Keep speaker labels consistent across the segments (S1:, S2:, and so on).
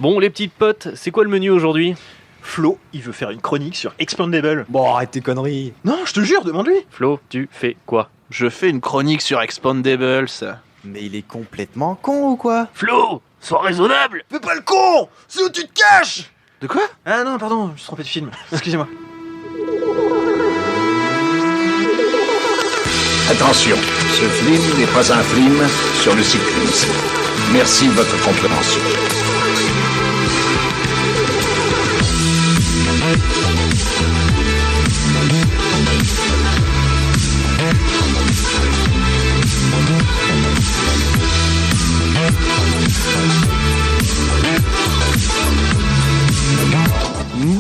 S1: Bon, les petites potes, c'est quoi le menu aujourd'hui ?
S2: Flo, il veut faire une chronique sur Expandable.
S3: Bon, arrête tes conneries.
S2: Non, je te jure, demande-lui.
S1: Flo, tu fais quoi ?
S4: Je fais une chronique sur Expandables.
S3: Mais il est complètement con ou quoi?
S1: Flo, sois raisonnable !
S2: Fais pas le con. C'est où tu te caches.
S4: De quoi?
S2: Ah non, pardon, je me suis trompé de film. Excusez-moi.
S5: Attention, ce film n'est pas un film sur le cyclisme. Merci de votre compréhension.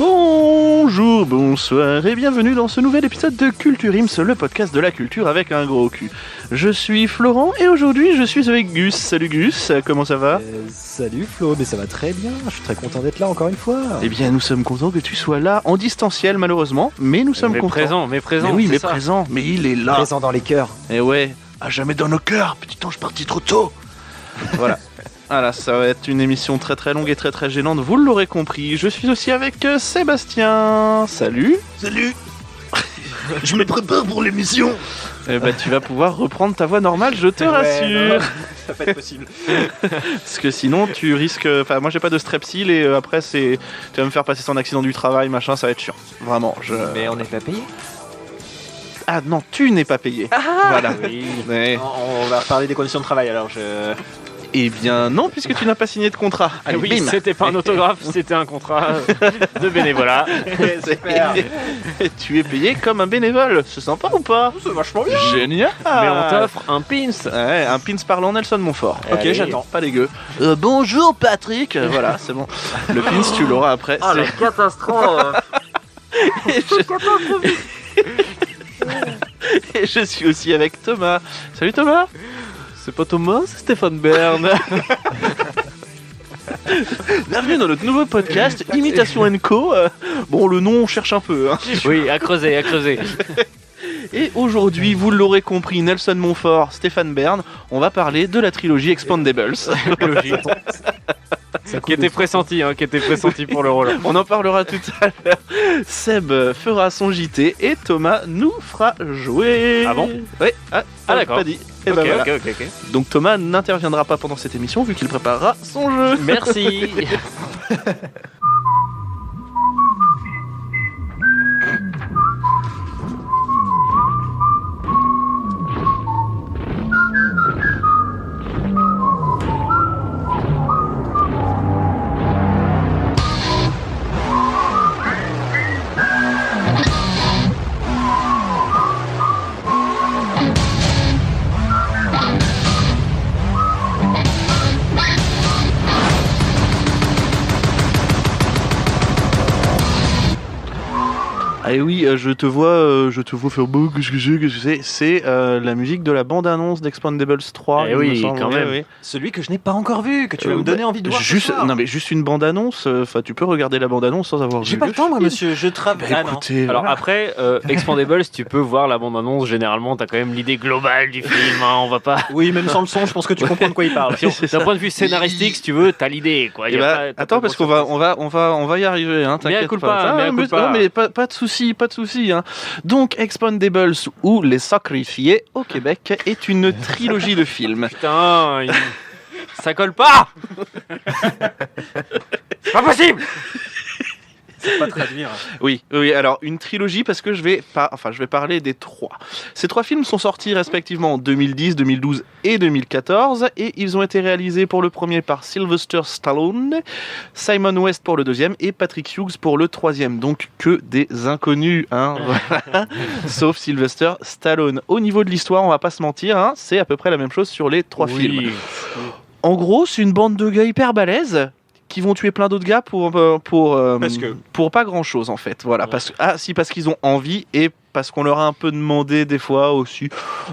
S4: Bonjour, bonsoir et bienvenue dans ce nouvel épisode de Culture Ims, le podcast de la culture avec un gros cul. Je suis Florent et aujourd'hui je suis avec Gus. Salut Gus, comment ça va?
S3: Salut Flo, mais ça va très bien, je suis très content d'être là encore une fois.
S4: Eh bien nous sommes contents que tu sois là, en distanciel malheureusement, mais nous sommes contents.
S1: Mais présent,
S4: Mais oui,
S1: c'est
S4: mais
S1: ça.
S4: présent, mais il est là.
S3: Présent dans les cœurs.
S4: Et ouais, à jamais dans nos cœurs, petit ange parti trop tôt. Voilà. Voilà, ça va être une émission très très longue et très très gênante, vous l'aurez compris. Je suis aussi avec Sébastien. Salut.
S2: Salut. Je me prépare pour l'émission.
S4: Eh ben, tu vas pouvoir reprendre ta voix normale, je te rassure.
S2: Ça va pas être possible.
S4: Parce que sinon, tu risques. Enfin, moi j'ai pas de strepsil et après, tu vas me faire passer son accident du travail, machin, ça va être chiant. Vraiment.
S3: Mais on n'est pas payé.
S4: Ah non, tu n'es pas payé. Voilà.
S1: Oui.
S4: Mais...
S2: On va reparler des conditions de travail alors.
S4: Eh bien, non, puisque tu n'as pas signé de contrat.
S1: Ah
S4: Allez,
S1: oui,
S4: bim.
S1: c'était pas un autographe, c'était un contrat de bénévolat.
S2: Super.
S4: Et tu es payé comme un bénévole. C'est sympa ou pas?
S2: C'est vachement bien.
S4: Génial.
S1: Mais on t'offre un pins.
S4: Ouais, un pins parlant Nelson Montfort. Ok,
S2: Allez.
S4: j'attends, pas dégueu. Bonjour Patrick. Voilà, c'est bon. Le pins, tu l'auras après.
S1: Ah, la catastrophe.
S4: Et Et je suis aussi avec Thomas. Salut Thomas.
S1: C'est pas Thomas, c'est Stéphane Bern.
S4: Bienvenue dans notre nouveau podcast Imitation Co. Bon, le nom on cherche un peu. Hein.
S1: Oui, à creuser, à creuser.
S4: Et aujourd'hui, vous l'aurez compris, Nelson Montfort, Stéphane Bern, on va parler de la trilogie Expandables.
S1: Logique. Qui était pressenti, pour le rôle.
S4: On en parlera tout à l'heure. Seb fera son JT et Thomas nous fera jouer.
S1: Ah bon?
S4: Oui,
S1: d'accord.
S4: Pas dit. Et ben voilà.
S1: Ok.
S4: Donc Thomas n'interviendra pas pendant cette émission vu qu'il préparera son jeu.
S1: Merci.
S4: Ah et oui, je te vois faire beau, qu'est-ce que c'est la musique de la bande-annonce d'Expandables 3.
S1: Eh
S4: il me
S1: oui,
S4: semble.
S1: quand même.
S4: Oui.
S2: Celui que je n'ai pas encore vu, que tu vas me donner envie de voir.
S4: Juste, non mais juste une bande-annonce, enfin tu peux regarder la bande-annonce sans avoir
S2: J'ai
S4: vu
S2: pas le temps, moi,
S4: film.
S2: monsieur. Je travaille.
S4: Bah,
S2: Ah non.
S4: écoutez,
S1: Alors
S4: voilà.
S1: après, Expandables, tu peux voir la bande-annonce, généralement t'as quand même l'idée globale du film, hein, on va pas...
S2: Oui, même sans le son, je pense que tu comprends de quoi il parle.
S4: C'est
S1: D'un point de vue scénaristique, si tu veux, t'as l'idée, quoi.
S4: Eh ben, attends, parce qu'on va y arriver, hein, t'inquiète
S1: culpa,
S4: pas.
S1: mea culpa.
S4: Non, mais pas de soucis, hein. Donc, Expandables ou Les Sacrifiés au Québec est une trilogie de films.
S1: Putain, ça colle pas. C'est pas possible.
S2: Pas traduire.
S4: Oui, alors une trilogie parce que je vais parler des trois. Ces trois films sont sortis respectivement en 2010, 2012 et 2014 et ils ont été réalisés pour le premier par Sylvester Stallone, Simon West pour le deuxième et Patrick Hughes pour le troisième. Donc que des inconnus, hein, voilà. Sauf Sylvester Stallone. Au niveau de l'histoire, on va pas se mentir, hein, c'est à peu près la même chose sur les trois films. En gros, c'est une bande de gars hyper balèzes qui vont tuer plein d'autres gars pour pas grand chose en fait. Voilà,
S1: Ouais.
S4: parce qu'ils ont envie et parce qu'on leur a un peu demandé des fois aussi.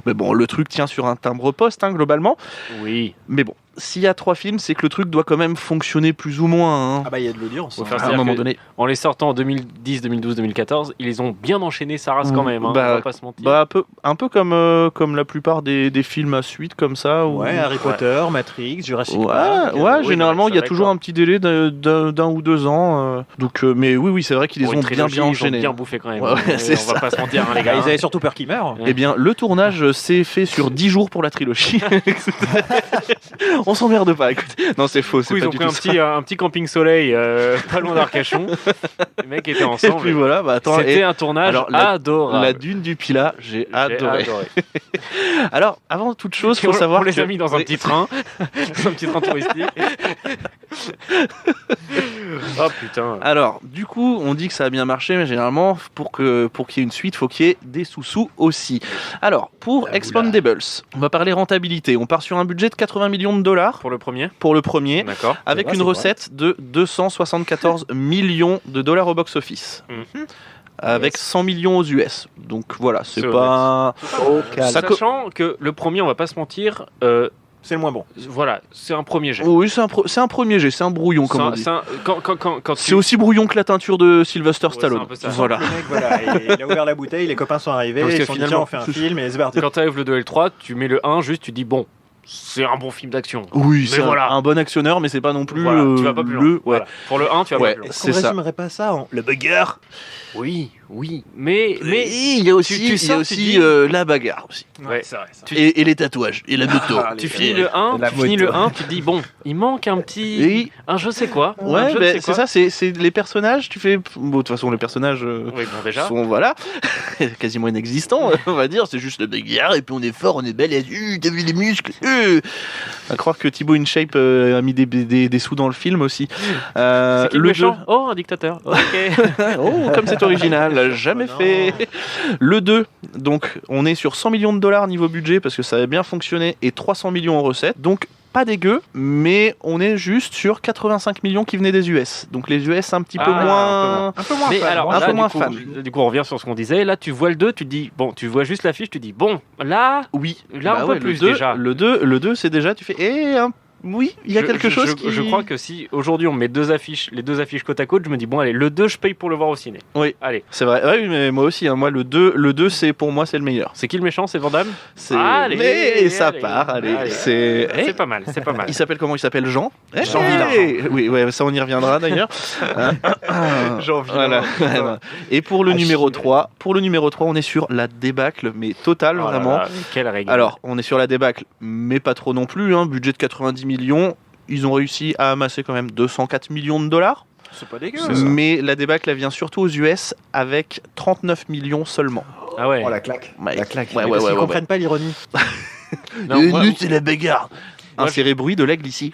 S4: Mais bon, le truc tient sur un timbre-poste, hein, globalement.
S1: Oui.
S4: Mais bon, s'il y a 3 films, c'est que le truc doit quand même fonctionner plus ou moins. Hein.
S6: Ah bah il y a de l'audience.
S1: Faut
S6: hein.
S1: faire
S4: À un moment donné.
S1: En les sortant en 2010, 2012, 2014, ils les ont bien enchaînés sa race quand même, hein, on va pas se mentir.
S4: Bah, un peu comme la plupart des films à suite, comme ça.
S6: Ouais, Harry Potter, Matrix, Jurassic
S4: Ouais,
S6: Park.
S4: généralement, il y a
S1: c'est
S4: toujours
S1: vrai,
S4: un petit délai d'un ou 2 ans. Donc, mais oui, c'est vrai qu'ils les
S1: Pour
S4: ont
S1: une trilogie,
S4: bien
S1: ils ont
S4: enchaînés.
S1: bien bouffé quand même.
S4: Ouais,
S1: hein,
S4: c'est
S1: on va
S4: ça.
S1: pas se mentir, hein, les
S6: Bah,
S1: gars.
S6: ils avaient surtout peur qu'il meure.
S4: Eh bien, le tournage s'est fait sur 10 jours pour la trilogie. On s'emmerde pas, écoute. Non, c'est faux,
S1: Du coup,
S4: c'est
S1: ils
S4: pas
S1: ont
S4: du
S1: pris
S4: tout ça.
S1: un petit camping soleil pas loin d'Arcachon. Les mecs étaient
S4: Et
S1: ensemble.
S4: puis voilà, bah attends,
S1: C'était un tournage
S4: alors,
S1: adorable.
S4: la dune du Pilat, j'ai
S1: J'ai
S4: adoré. Alors, avant toute chose, faut
S1: on,
S4: savoir
S1: on les
S4: que...
S1: a mis dans un petit train, dans un petit train touristique. Oh putain.
S4: Alors, du coup, on dit que ça a bien marché, mais généralement, pour qu'il y ait une suite, faut qu'il y ait des sous-sous aussi. Alors, pour Expandables, on va parler rentabilité. On part sur un budget de 80 millions de dollars
S1: Pour le premier,
S4: pour le premier,
S1: d'accord.
S4: avec
S3: va,
S4: une
S3: c'est
S4: recette de 274 millions de dollars au box-office.
S1: Mhm.
S4: Avec 100 millions aux US. Donc voilà, c'est
S1: C'est
S4: pas...
S3: Au calme.
S4: Ça
S1: Sachant que le premier, on va pas se mentir,
S6: C'est le moins bon.
S1: voilà, c'est un premier jet.
S4: Oui, c'est un premier jet, c'est un brouillon, comme on dit.
S1: Quand
S4: C'est aussi brouillon que la teinture de Sylvester
S1: Ouais, c'est
S4: Stallone.
S1: un peu ça.
S4: Voilà.
S6: Le mec, voilà, il a ouvert la bouteille, les copains sont arrivés,
S1: Parce que
S6: ils se sont dit,
S1: finalement,
S6: tiens, on fait un film et c'est parti.
S1: Quand t'arrives le 2 et le 3, tu mets le 1, juste tu dis bon, c'est un bon film d'action.
S4: Oui,
S1: Mais
S4: c'est
S1: voilà.
S4: un bon actionneur, mais c'est pas non plus
S1: Voilà, tu vas pas plus loin.
S4: le... Ouais.
S1: Voilà. Pour le 1, tu vas
S4: Ouais.
S1: pas plus loin.
S6: Est-ce
S4: C'est
S6: qu'on
S4: ça.
S6: résumerait pas ça en le bagarre?
S1: Oui, mais
S4: il y a aussi,
S1: tu
S4: il y a
S1: sors, tu
S4: aussi
S1: dis-
S4: la bagarre aussi.
S1: Ouais.
S6: c'est vrai. Ça.
S4: Et les tatouages, et la moto.
S1: tu finis le 1,
S6: la
S1: tu finis
S6: moto.
S1: le 1, tu te dis bon, il manque un petit
S4: Et...
S1: un je sais quoi.
S4: Ouais,
S1: un je ne
S4: ben,
S1: sais
S4: c'est
S1: quoi.
S4: ça, c'est les personnages, tu fais... Bon, de toute façon, les personnages
S1: Oui, bon déjà.
S4: sont, voilà, quasiment inexistants, on va dire. C'est juste le bagarre, et puis on est fort, on est belle, et t'as vu les muscles À croire que Thibaut InShape a mis des sous dans le film aussi.
S1: C'est qui le
S4: le
S1: méchant
S4: 2.
S1: Oh, un dictateur. Ok.
S4: Oh, comme c'est original, jamais
S6: non.
S4: fait. Le 2, donc on est sur 100 millions de dollars niveau budget parce que ça avait bien fonctionné et 300 millions en recettes. Donc pas dégueu, mais on est juste sur 85 millions qui venaient des US. Donc les US un petit peu
S1: Ah,
S4: moins...
S6: Un peu moins
S1: Mais
S6: fan.
S1: alors,
S4: un
S1: là,
S4: peu moins
S1: du coup,
S4: fan.
S1: Du coup, on revient sur ce qu'on disait. Là, tu vois le 2, tu te dis bon, tu vois juste l'affiche, tu te dis bon, là,
S4: Oui,
S1: Là, un peu
S4: ouais,
S1: plus,
S4: le 2,
S1: déjà.
S4: Le 2, c'est déjà, tu fais... oui, il y a quelque chose qui...
S1: Je crois que si aujourd'hui on met les deux affiches côte à côte, je me dis bon allez, le 2 je paye pour le voir au ciné.
S4: Oui.
S1: Allez.
S4: C'est vrai, oui, mais moi aussi, hein, moi le 2 c'est pour moi c'est le meilleur.
S1: C'est qui le méchant? C'est Van Damme?
S4: C'est...
S1: Allez,
S4: mais ça
S1: allez,
S4: part, allez.
S1: allez.
S4: C'est...
S1: C'est pas mal, c'est pas mal.
S4: Il s'appelle comment? Il s'appelle Jean.
S6: Jean
S4: Villain. Oui, ouais, ça on y reviendra d'ailleurs.
S6: Jean
S4: Voilà. Et pour le numéro 3, on est sur la débâcle, mais totale
S1: Oh là
S4: vraiment.
S1: là, quelle règle.
S4: Alors, on est sur la débâcle, mais pas trop non plus. Hein. Budget de 90 millions. Ils ont réussi à amasser quand même 204 millions de dollars.
S6: C'est pas dégueu.
S4: Mais la débâcle, elle vient surtout aux US avec 39 millions seulement.
S1: ah ouais.
S6: Oh la claque.
S4: Ouais.
S6: La claque.
S4: Ouais,
S6: Mais
S4: ouais,
S6: parce
S4: ouais,
S6: qu'ils
S4: ouais,
S6: comprennent pas l'ironie.
S1: Non, moi,
S4: c'est la bagarre.
S1: Moi,
S4: Insérez bruit de l'aigle ici.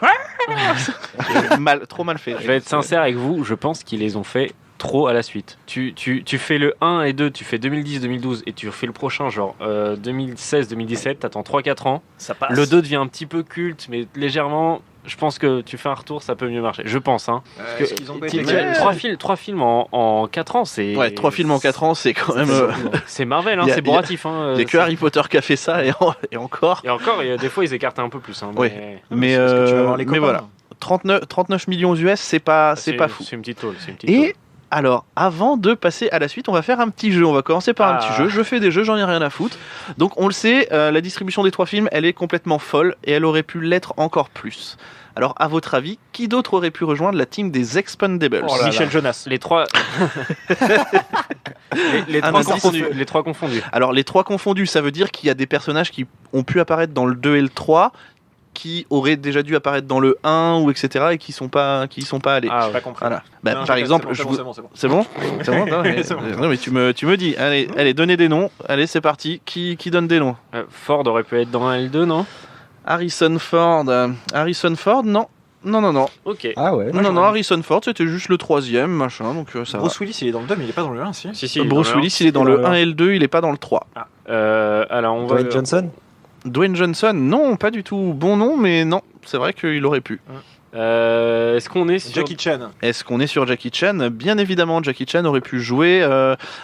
S4: Trop mal fait.
S1: je vais être sincère avec vous, je pense qu'ils les ont fait trop à la suite. Tu fais le 1 et 2, tu fais 2010-2012 et tu fais le prochain genre 2016-2017, t'attends 3-4 ans.
S6: Ça passe.
S1: Le 2 devient un petit peu culte, mais légèrement. Je pense que tu fais un retour, ça peut mieux marcher. Je pense. Hein.
S6: Est-ce qu'ils ont pas été
S1: Trois films en 4 ans, c'est.
S4: Ouais, 3 films en 4 ans, c'est quand même.
S1: C'est Marvel, hein,
S4: Y a-
S1: c'est bourratif. Hein,
S4: Il n'y a que
S1: c'est-
S4: Harry Potter qui a fait ça et encore.
S1: Et encore, des fois, ils écartent un peu plus. Hein,
S4: Oui. Mais,
S6: Parce que tu vas voir les
S4: mais
S6: copains.
S4: voilà. 39 millions US, c'est pas fou.
S1: C'est une petite tôle. C'est une petite
S4: Et
S1: tôle.
S4: alors, avant de passer à la suite, on va faire un petit jeu. On va commencer par un petit jeu. Je fais des jeux, j'en ai rien à foutre. Donc, on le sait, la distribution des 3 films, elle est complètement folle et elle aurait pu l'être encore plus. Alors, à votre avis, qui d'autre aurait pu rejoindre la team des Expendables?
S6: Oh là Michel Jonas.
S1: Les trois. les
S4: Un
S1: trois
S4: indice.
S1: confondus. Les trois confondus.
S4: Alors, les 3 confondus, ça veut dire qu'il y a des personnages qui ont pu apparaître dans le 2 et le 3, qui auraient déjà dû apparaître dans le 1 ou etc. et qui y sont pas allés.
S1: Ah,
S6: J'ai
S1: ouais.
S6: pas compris.
S4: Voilà. Bah,
S6: Non,
S4: par exemple,
S6: c'est bon.
S4: c'est bon. C'est bon. Non, mais,
S6: C'est bon.
S4: non, mais tu me dis. Allez, donnez des noms. Allez, c'est parti. Qui donne des noms?
S1: Ford aurait pu être dans un L2, non?
S4: Harrison Ford, non.
S1: Ok.
S3: Ah ouais.
S4: Non, Harrison Ford, c'était juste le 3e, machin, donc ça
S6: Bruce Willis, il est dans le 2, mais il est pas dans le 1, si.
S1: Si,
S4: va. Bruce Willis, il est dans le 1 et le 2, il est pas dans le 3.
S1: Alors, on va.
S3: Dwayne Johnson.
S4: Dwayne Johnson, non, pas du tout. Bon nom, mais non, c'est vrai qu'il aurait pu.
S1: Est-ce qu'on est sur...
S6: Jackie Chan.
S4: Est-ce qu'on est sur Jackie Chan? Bien évidemment, Jackie Chan aurait pu jouer.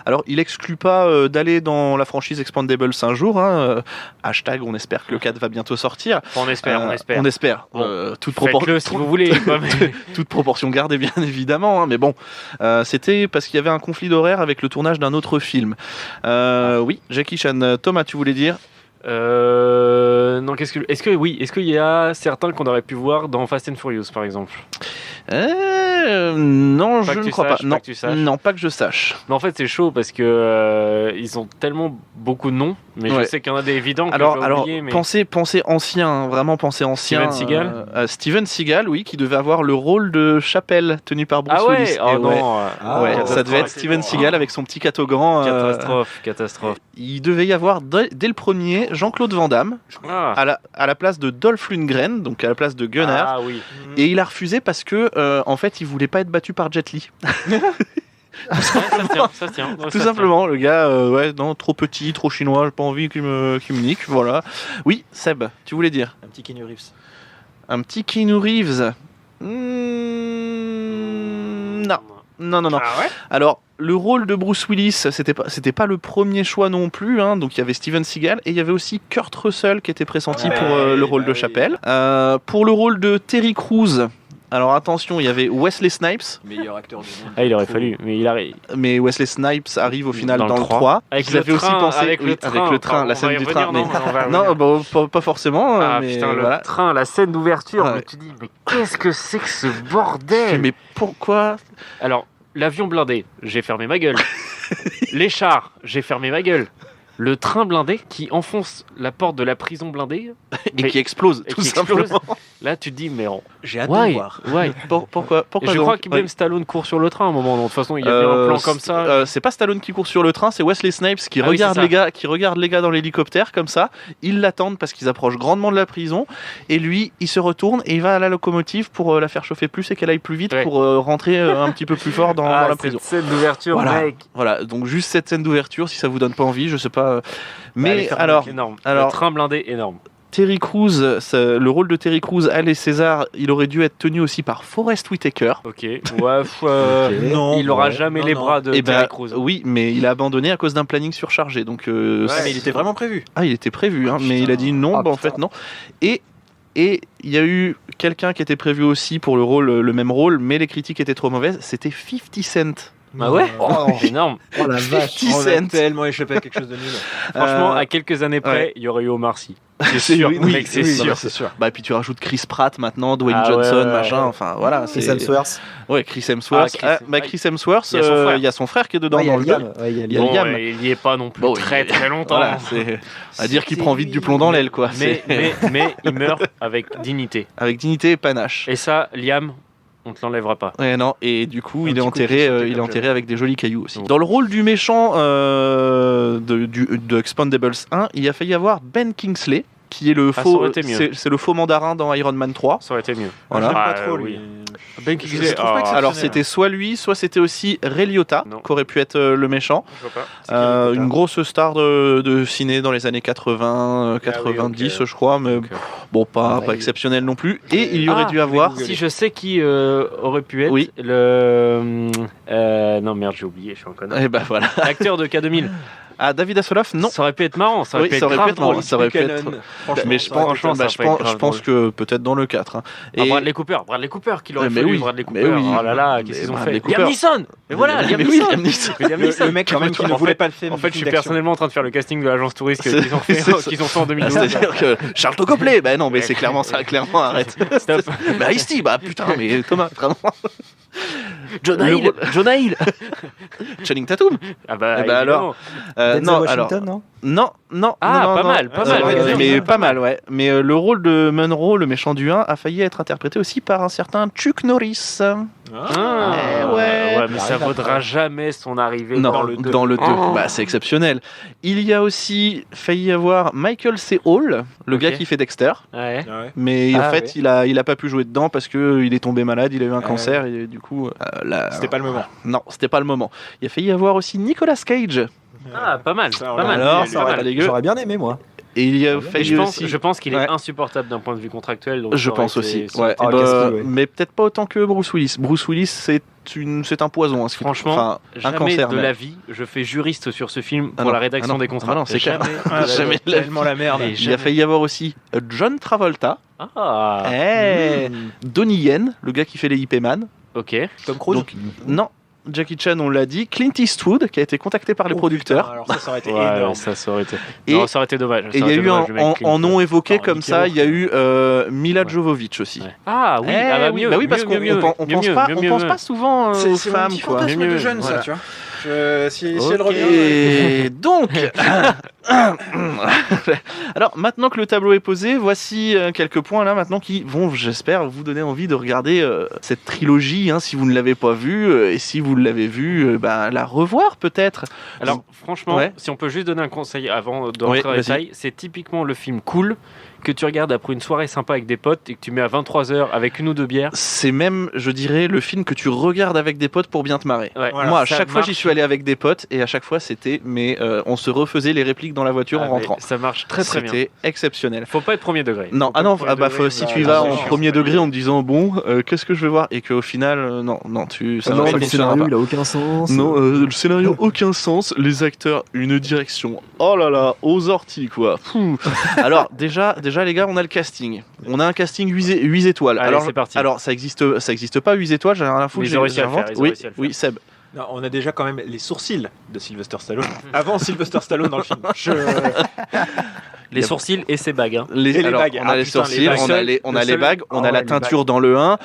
S4: Alors, il exclut pas d'aller dans la franchise Expendables un jour. Hein. Hashtag, on espère que le 4 va bientôt sortir.
S1: On espère, on espère.
S4: On espère.
S1: Bon,
S4: Toute
S1: Faites-le si vous voulez. quoi, mais-
S4: toute proportion gardée, bien évidemment. Hein. Mais bon, c'était parce qu'il y avait un conflit d'horaire avec le tournage d'un autre film. Oui, Jackie Chan. Thomas, tu voulais dire?
S1: Non, est-ce qu'il y a certains qu'on aurait pu voir dans Fast and Furious, par exemple?
S4: Non,
S1: Pas
S4: je
S1: que
S4: ne
S1: tu
S4: crois
S1: saches,
S4: pas. Non,
S1: pas que tu saches.
S4: non, pas que je sache.
S1: Mais en fait, c'est chaud parce que ils ont tellement beaucoup de noms, mais
S4: Ouais.
S1: je sais qu'il y en a des évidents que
S4: Alors,
S1: j'ai oubliés. Mais...
S4: pensez ancien, hein, vraiment pensez ancien.
S1: Steven Seagal
S4: Steven Seagal, oui, qui devait avoir le rôle de Chapelle tenu par Bruce
S1: Ah ouais,
S4: Willis.
S1: oh
S4: Et ouais.
S1: non,
S3: Ah,
S4: Ça devait être Steven Seagal avec son petit catogan.
S1: catastrophe.
S4: Il devait y avoir dès le premier Jean-Claude Van Damme
S1: Ah,
S4: à la place de Dolph Lundgren, donc à la place de Gunnar.
S1: ah oui.
S4: Et il a refusé parce que en fait il voulait pas être battu par Jet Li.
S1: Ouais, ça se tient.
S4: Tout simplement, le gars, ouais, non, trop petit, trop chinois, j'ai pas envie qu'il me nique, voilà. Oui, Seb, tu voulais dire
S6: Un petit Keanu Reeves.
S4: un petit Keanu Reeves. Non. Non.
S1: Ah ouais.
S4: Alors, le rôle de Bruce Willis, c'était pas le premier choix non plus. Hein. Donc, il y avait Steven Seagal et il y avait aussi Kurt Russell qui était pressenti
S6: Ouais,
S4: pour le rôle de
S6: oui.
S4: Chapelle. Pour le rôle de Terry Crews, alors attention, il y avait Wesley Snipes,
S6: Meilleur acteur du monde.
S1: Ah, il aurait fallu, mais il arrive.
S4: mais Wesley Snipes arrive au final
S1: Dans
S4: dans
S1: le
S4: le
S1: 3.
S4: 3.
S1: Avec
S4: Ils
S1: le
S4: avaient aussi
S1: train,
S4: pensé
S1: avec le train.
S4: la
S1: On va
S4: scène
S1: y
S4: du
S1: revenir,
S4: train.
S1: non, on va y
S4: Non,
S1: revenir.
S4: pas forcément.
S1: Ah
S4: mais
S1: putain, le
S4: voilà.
S1: train, la scène d'ouverture,
S4: Ouais.
S1: mais tu dis, mais qu'est-ce que c'est que ce bordel?
S4: Mais pourquoi
S1: Alors, l'avion blindé, j'ai fermé ma gueule. Les chars, j'ai fermé ma gueule. Le train blindé qui enfonce la porte de la prison blindée
S4: et
S1: mais-
S4: qui explose
S1: et
S4: tout
S1: qui
S4: simplement.
S1: explose. Là, tu te dis, mais
S6: J'ai hâte de
S1: why,
S6: le voir.
S1: why?
S4: Pourquoi
S1: Et je
S4: donc
S1: crois que même
S4: Ouais.
S1: Stallone court sur le train à un moment. Donc, de toute façon, il y a bien un plan comme ça.
S4: C'est pas Stallone qui court sur le train, c'est Wesley Snipes qui
S1: Ah oui,
S4: regarde
S1: c'est
S4: les gars, dans l'hélicoptère comme ça. Ils l'attendent parce qu'ils approchent grandement de la prison et lui, il se retourne et il va à la locomotive pour la faire chauffer plus et qu'elle aille plus vite
S1: Ouais.
S4: pour rentrer un petit peu plus fort dans la prison.
S1: Cette scène d'ouverture,
S4: Voilà.
S1: mec.
S4: Voilà, donc juste cette scène d'ouverture, si ça vous donne pas envie, je sais pas. Mais
S1: Bah,
S4: alors,
S1: énorme.
S4: alors-
S1: Le train blindé, énorme.
S4: Terry Crews, le rôle de Terry Crews à les Césars, il aurait dû être tenu aussi par Forest Whitaker.
S1: Ok. Ouais,
S6: Non,
S1: il aura
S6: ouais.
S1: jamais
S6: Non,
S1: les
S6: non.
S1: bras de
S4: Et
S1: Terry
S4: ben
S1: Crews.
S4: oui, mais il a abandonné à cause d'un planning surchargé. Donc
S6: Ouais, mais il était vraiment prévu.
S4: ah, il était prévu, hein, mais
S6: Putain.
S4: il a dit non.
S3: Ah,
S4: bah, en
S3: putain.
S4: fait non. Et il y a eu quelqu'un qui était prévu aussi pour le même rôle, mais les critiques étaient trop mauvaises. C'était 50 Cent.
S1: Ah ouais.
S3: Oh,
S1: Énorme.
S3: oh la vache.
S4: 50
S6: On a
S4: Cent.
S6: tellement échappé à quelque chose de nul.
S1: Franchement, à quelques années près,
S4: ouais.
S1: il y aurait eu Omar Sy.
S4: C'est
S1: sûr,
S4: oui,
S1: mec, c'est
S4: oui,
S1: sûr.
S4: bah, c'est sûr. Bah, et puis tu rajoutes Chris Pratt maintenant, Dwayne
S1: Ah,
S4: Johnson,
S1: ouais, ouais,
S4: machin.
S1: ouais.
S4: Enfin voilà,
S3: Chris
S4: c'est
S3: Hemsworth.
S4: ouais, Chris Hemsworth.
S1: Ah,
S4: Chris Hemsworth,
S1: Il y a son frère.
S4: il y a son frère qui est dedans
S3: Ouais, il y
S4: dans
S3: a
S4: le
S3: Liam.
S4: jeu.
S3: Ouais, il y a
S4: Il y a
S3: Liam.
S4: Liam.
S1: Il y est pas non plus
S4: Bon,
S1: très
S4: il-
S1: très longtemps.
S4: Voilà, c'est à dire qu'il prend vite du plomb dans l'aile, quoi.
S1: Mais,
S4: C'est-
S1: mais il meurt avec dignité.
S4: avec dignité et panache.
S1: Et ça, Liam, on te l'enlèvera pas.
S4: Ouais, non, et du coup,
S6: Un
S4: il est
S6: petit coup de
S4: enterré,
S6: pied sauté
S4: il est
S6: comme
S4: enterré
S6: jamais.
S4: avec des jolis cailloux aussi.
S1: Ouais.
S4: Dans le rôle du méchant de Expendables 1, il a failli y avoir Ben Kingsley, qui est le
S1: ça
S4: faux,
S1: aurait été mieux.
S4: c'est le faux mandarin dans Iron Man 3.
S1: Ça aurait été mieux.
S4: Voilà.
S6: J'aime
S1: Ah,
S6: pas trop lui.
S1: oui. Ben
S6: Je
S1: Kingsley,
S6: trouve pas
S1: ah,
S6: exceptionnel.
S4: Alors c'était soit lui, soit c'était aussi Ray Liotta,
S1: Non.
S4: qui aurait pu être le méchant.
S1: je vois pas.
S6: C'est qui, Liotta
S4: Une grosse star de ciné dans les années 80, 90,
S1: ok.
S4: je crois, mais
S1: Ok.
S4: bon, pas
S3: Ouais.
S4: exceptionnel non plus. Et il y aurait
S1: Ah,
S4: dû avoir...
S6: Google.
S1: Si je sais qui aurait pu être
S4: Oui.
S1: le non merde j'ai oublié, je suis un connard.
S4: Et bah voilà.
S1: Acteur de K2000.
S4: Ah, David Hasselhoff, non.
S1: Ça aurait pu être marrant, ça aurait
S4: Oui,
S1: pu
S4: ça
S1: être
S4: aurait pu
S1: grave
S4: être marrant.
S1: drôle.
S4: Ça aurait pu être...
S6: Buchanan. Franchement,
S4: Mais je
S6: ça aurait
S4: pense,
S6: été
S1: franchement,
S4: bah,
S1: ça aurait été grave
S4: je pense que peut-être dans le 4. Hein.
S1: Ah, Bradley Cooper qui l'aurait
S4: Mais
S1: fallu,
S4: oui,
S1: Bradley
S4: mais
S1: Cooper.
S4: oui.
S1: Oh là là, qu'est-ce
S4: Mais
S1: qu'ils ont
S4: Bradley
S1: fait
S4: Cooper.
S1: Liam Neeson. Mais voilà, Liam
S4: mais
S1: Neeson.
S4: oui, Liam Neeson.
S1: Mais Liam Neeson.
S6: Le mec quand même qui ne
S1: En
S6: voulait
S1: fait-
S6: pas le faire.
S1: En fait, je suis personnellement en train de faire le casting de l'agence touriste qu'ils ont
S4: C'est
S1: fait,
S4: ça.
S1: qu'ils ont fait en 2012.
S4: C'est-à-dire que Charles Copley, bah non, mais c'est clairement ça, clairement, arrête.
S1: Stop.
S4: Bah Ice-T, bah putain, mais Thomas, vraiment.
S1: Jonah
S4: Le
S1: Hill. Jonah Hill.
S4: Channing Tatum.
S1: Ah bah,
S4: Eh ben
S1: évidemment.
S3: Denzel
S4: Non, alors,
S3: Washington, non
S4: non.
S1: Ah,
S4: non,
S1: pas
S4: non.
S1: mal, pas mal.
S6: Ouais,
S4: Mais pas mal, ouais. Mais le rôle de Munro, le méchant du 1, a failli être interprété aussi par un certain Chuck Norris.
S1: Ah,
S4: ouais.
S1: mais ça vaudra jamais son arrivée
S4: Non,
S1: dans le 2.
S4: dans le 2.
S1: Oh.
S4: Bah, c'est exceptionnel. Il y a aussi failli avoir Michael C. Hall, le
S1: Ok.
S4: gars qui fait Dexter.
S1: Ouais.
S6: Ouais.
S4: Mais en
S3: Ah,
S4: fait,
S3: ouais.
S4: il a pas pu jouer dedans parce que il est tombé malade, il a eu un cancer et du coup,
S6: C'était pas le moment.
S4: non, c'était pas le moment. Il a failli y avoir aussi Nicolas Cage.
S1: Ah, pas mal.
S6: Ça,
S1: Pas
S6: on l'a-
S1: mal.
S4: Alors,
S1: pas
S4: ça aurait
S1: mal.
S4: pas dégueu.
S3: J'aurais bien aimé, moi.
S4: Et il y a
S1: Et
S4: failli
S1: je pense qu'il est
S4: Ouais.
S1: insupportable d'un point de vue contractuel. Donc
S4: Je
S1: ça aurait
S4: pense
S1: été-
S4: aussi.
S1: ça aurait
S4: Ouais.
S1: été-
S3: Ah,
S4: Bah,
S3: qu'est-ce que oui.
S4: mais peut-être pas autant que Bruce Willis. Bruce Willis, c'est un poison. Hein,
S1: Franchement,
S4: enfin, un
S1: jamais
S4: cancer.
S1: de
S4: même.
S1: la vie, je fais juriste sur ce film
S4: Ah
S1: pour
S4: non,
S1: la rédaction
S4: ah non,
S1: des contrats.
S4: ah non, c'est clair.
S1: Jamais.
S4: Jamais de la
S6: Tellement la merde.
S1: Et
S4: Il a
S1: jamais.
S4: failli y avoir aussi John Travolta,
S1: Ah,
S4: Donnie Yen, le gars qui fait les Ip Man.
S1: ok.
S6: Tom Cruise.
S4: Donc, non, Jackie Chan, on l'a dit. Clint Eastwood, qui a été contacté par les
S6: Oh,
S4: producteurs.
S6: putain, alors ça aurait été
S1: Ouais,
S6: énorme.
S1: ça aurait été.
S4: Et-
S1: Non, ça aurait été dommage.
S4: Et il y a eu en nom évoqué
S6: Enfin,
S4: comme
S6: Mickey
S4: ça,
S6: Rourke.
S4: il y a eu Mila Jovovich aussi.
S1: Ouais. Ah oui,
S4: Eh
S1: ah bah
S4: oui,
S1: mieux.
S4: bah oui, parce
S1: mieux,
S4: qu'on
S1: mieux,
S4: on
S1: mieux,
S4: pense
S1: mieux,
S4: pas,
S1: mieux,
S4: on
S1: mieux,
S4: pense
S1: mieux.
S4: pas souvent aux
S6: C'est mon
S4: femmes,
S6: petit
S4: quoi.
S6: fantasme
S1: Mieux,
S6: de
S1: mieux,
S6: jeune, ça,
S1: voilà.
S6: tu vois. Si elle revient.
S4: Et donc, alors maintenant que le tableau est posé, voici quelques points là maintenant qui vont, j'espère, vous donner envie de regarder cette trilogie, hein, si vous ne l'avez pas vue, et si vous l'avez vue, la revoir peut-être.
S1: Alors franchement,
S4: Ouais.
S1: si on peut juste donner un conseil avant de
S4: Oui,
S1: rentrer dans le
S4: vas-y.
S1: détail, c'est typiquement le film cool que tu regardes après une soirée sympa avec des potes et que tu mets à 23h avec une ou deux bières.
S4: C'est même, je dirais, le film que tu regardes avec des potes pour bien te marrer.
S1: Ouais,
S6: Voilà,
S4: Moi, à
S1: ça
S4: chaque fois,
S1: marche.
S4: j'y suis allé avec des potes et à chaque fois, c'était, mais on se refaisait les répliques dans la voiture
S1: Ah,
S4: en
S1: mais
S4: rentrant.
S1: Ça marche très très bien.
S4: C'était exceptionnel.
S1: Faut pas être premier degré.
S4: Non,
S1: Faut pas
S4: ah non,
S1: être premier degré,
S4: si
S1: bah,
S4: tu y
S1: ça,
S4: vas
S1: c'est
S4: en
S1: chiant.
S4: premier degré en te disant bon, qu'est-ce que je vais voir et qu'au final, non, ça
S3: Non,
S4: ne
S3: le
S4: fonctionnera
S3: scénario,
S4: pas.
S3: il a aucun sens.
S4: Non, le scénario aucun sens, les acteurs une direction. Oh là là, aux orties quoi. Pouh. Alors déjà les gars, on a le casting. On a un casting 8 étoiles.
S1: Allez,
S4: alors
S1: c'est parti.
S4: Alors ça existe pas 8 étoiles, j'ai rien à foutre.
S1: Mais ils ont réussi à le faire, ils ont
S4: Oui,
S1: réussi à le faire.
S4: oui, Seb.
S6: Non, on a déjà quand même les sourcils de Sylvester Stallone. Avant Sylvester Stallone dans le film.
S1: Les sourcils et ses bagues. Hein.
S6: Et les
S4: Alors,
S6: bagues.
S4: on a
S6: Ah,
S4: les
S6: putain, les
S4: sourcils,
S6: bagues.
S4: on a
S6: Le
S4: les
S6: seul-
S4: bagues, on
S3: Ah
S4: a la
S3: ouais, les
S4: teinture dans le 1.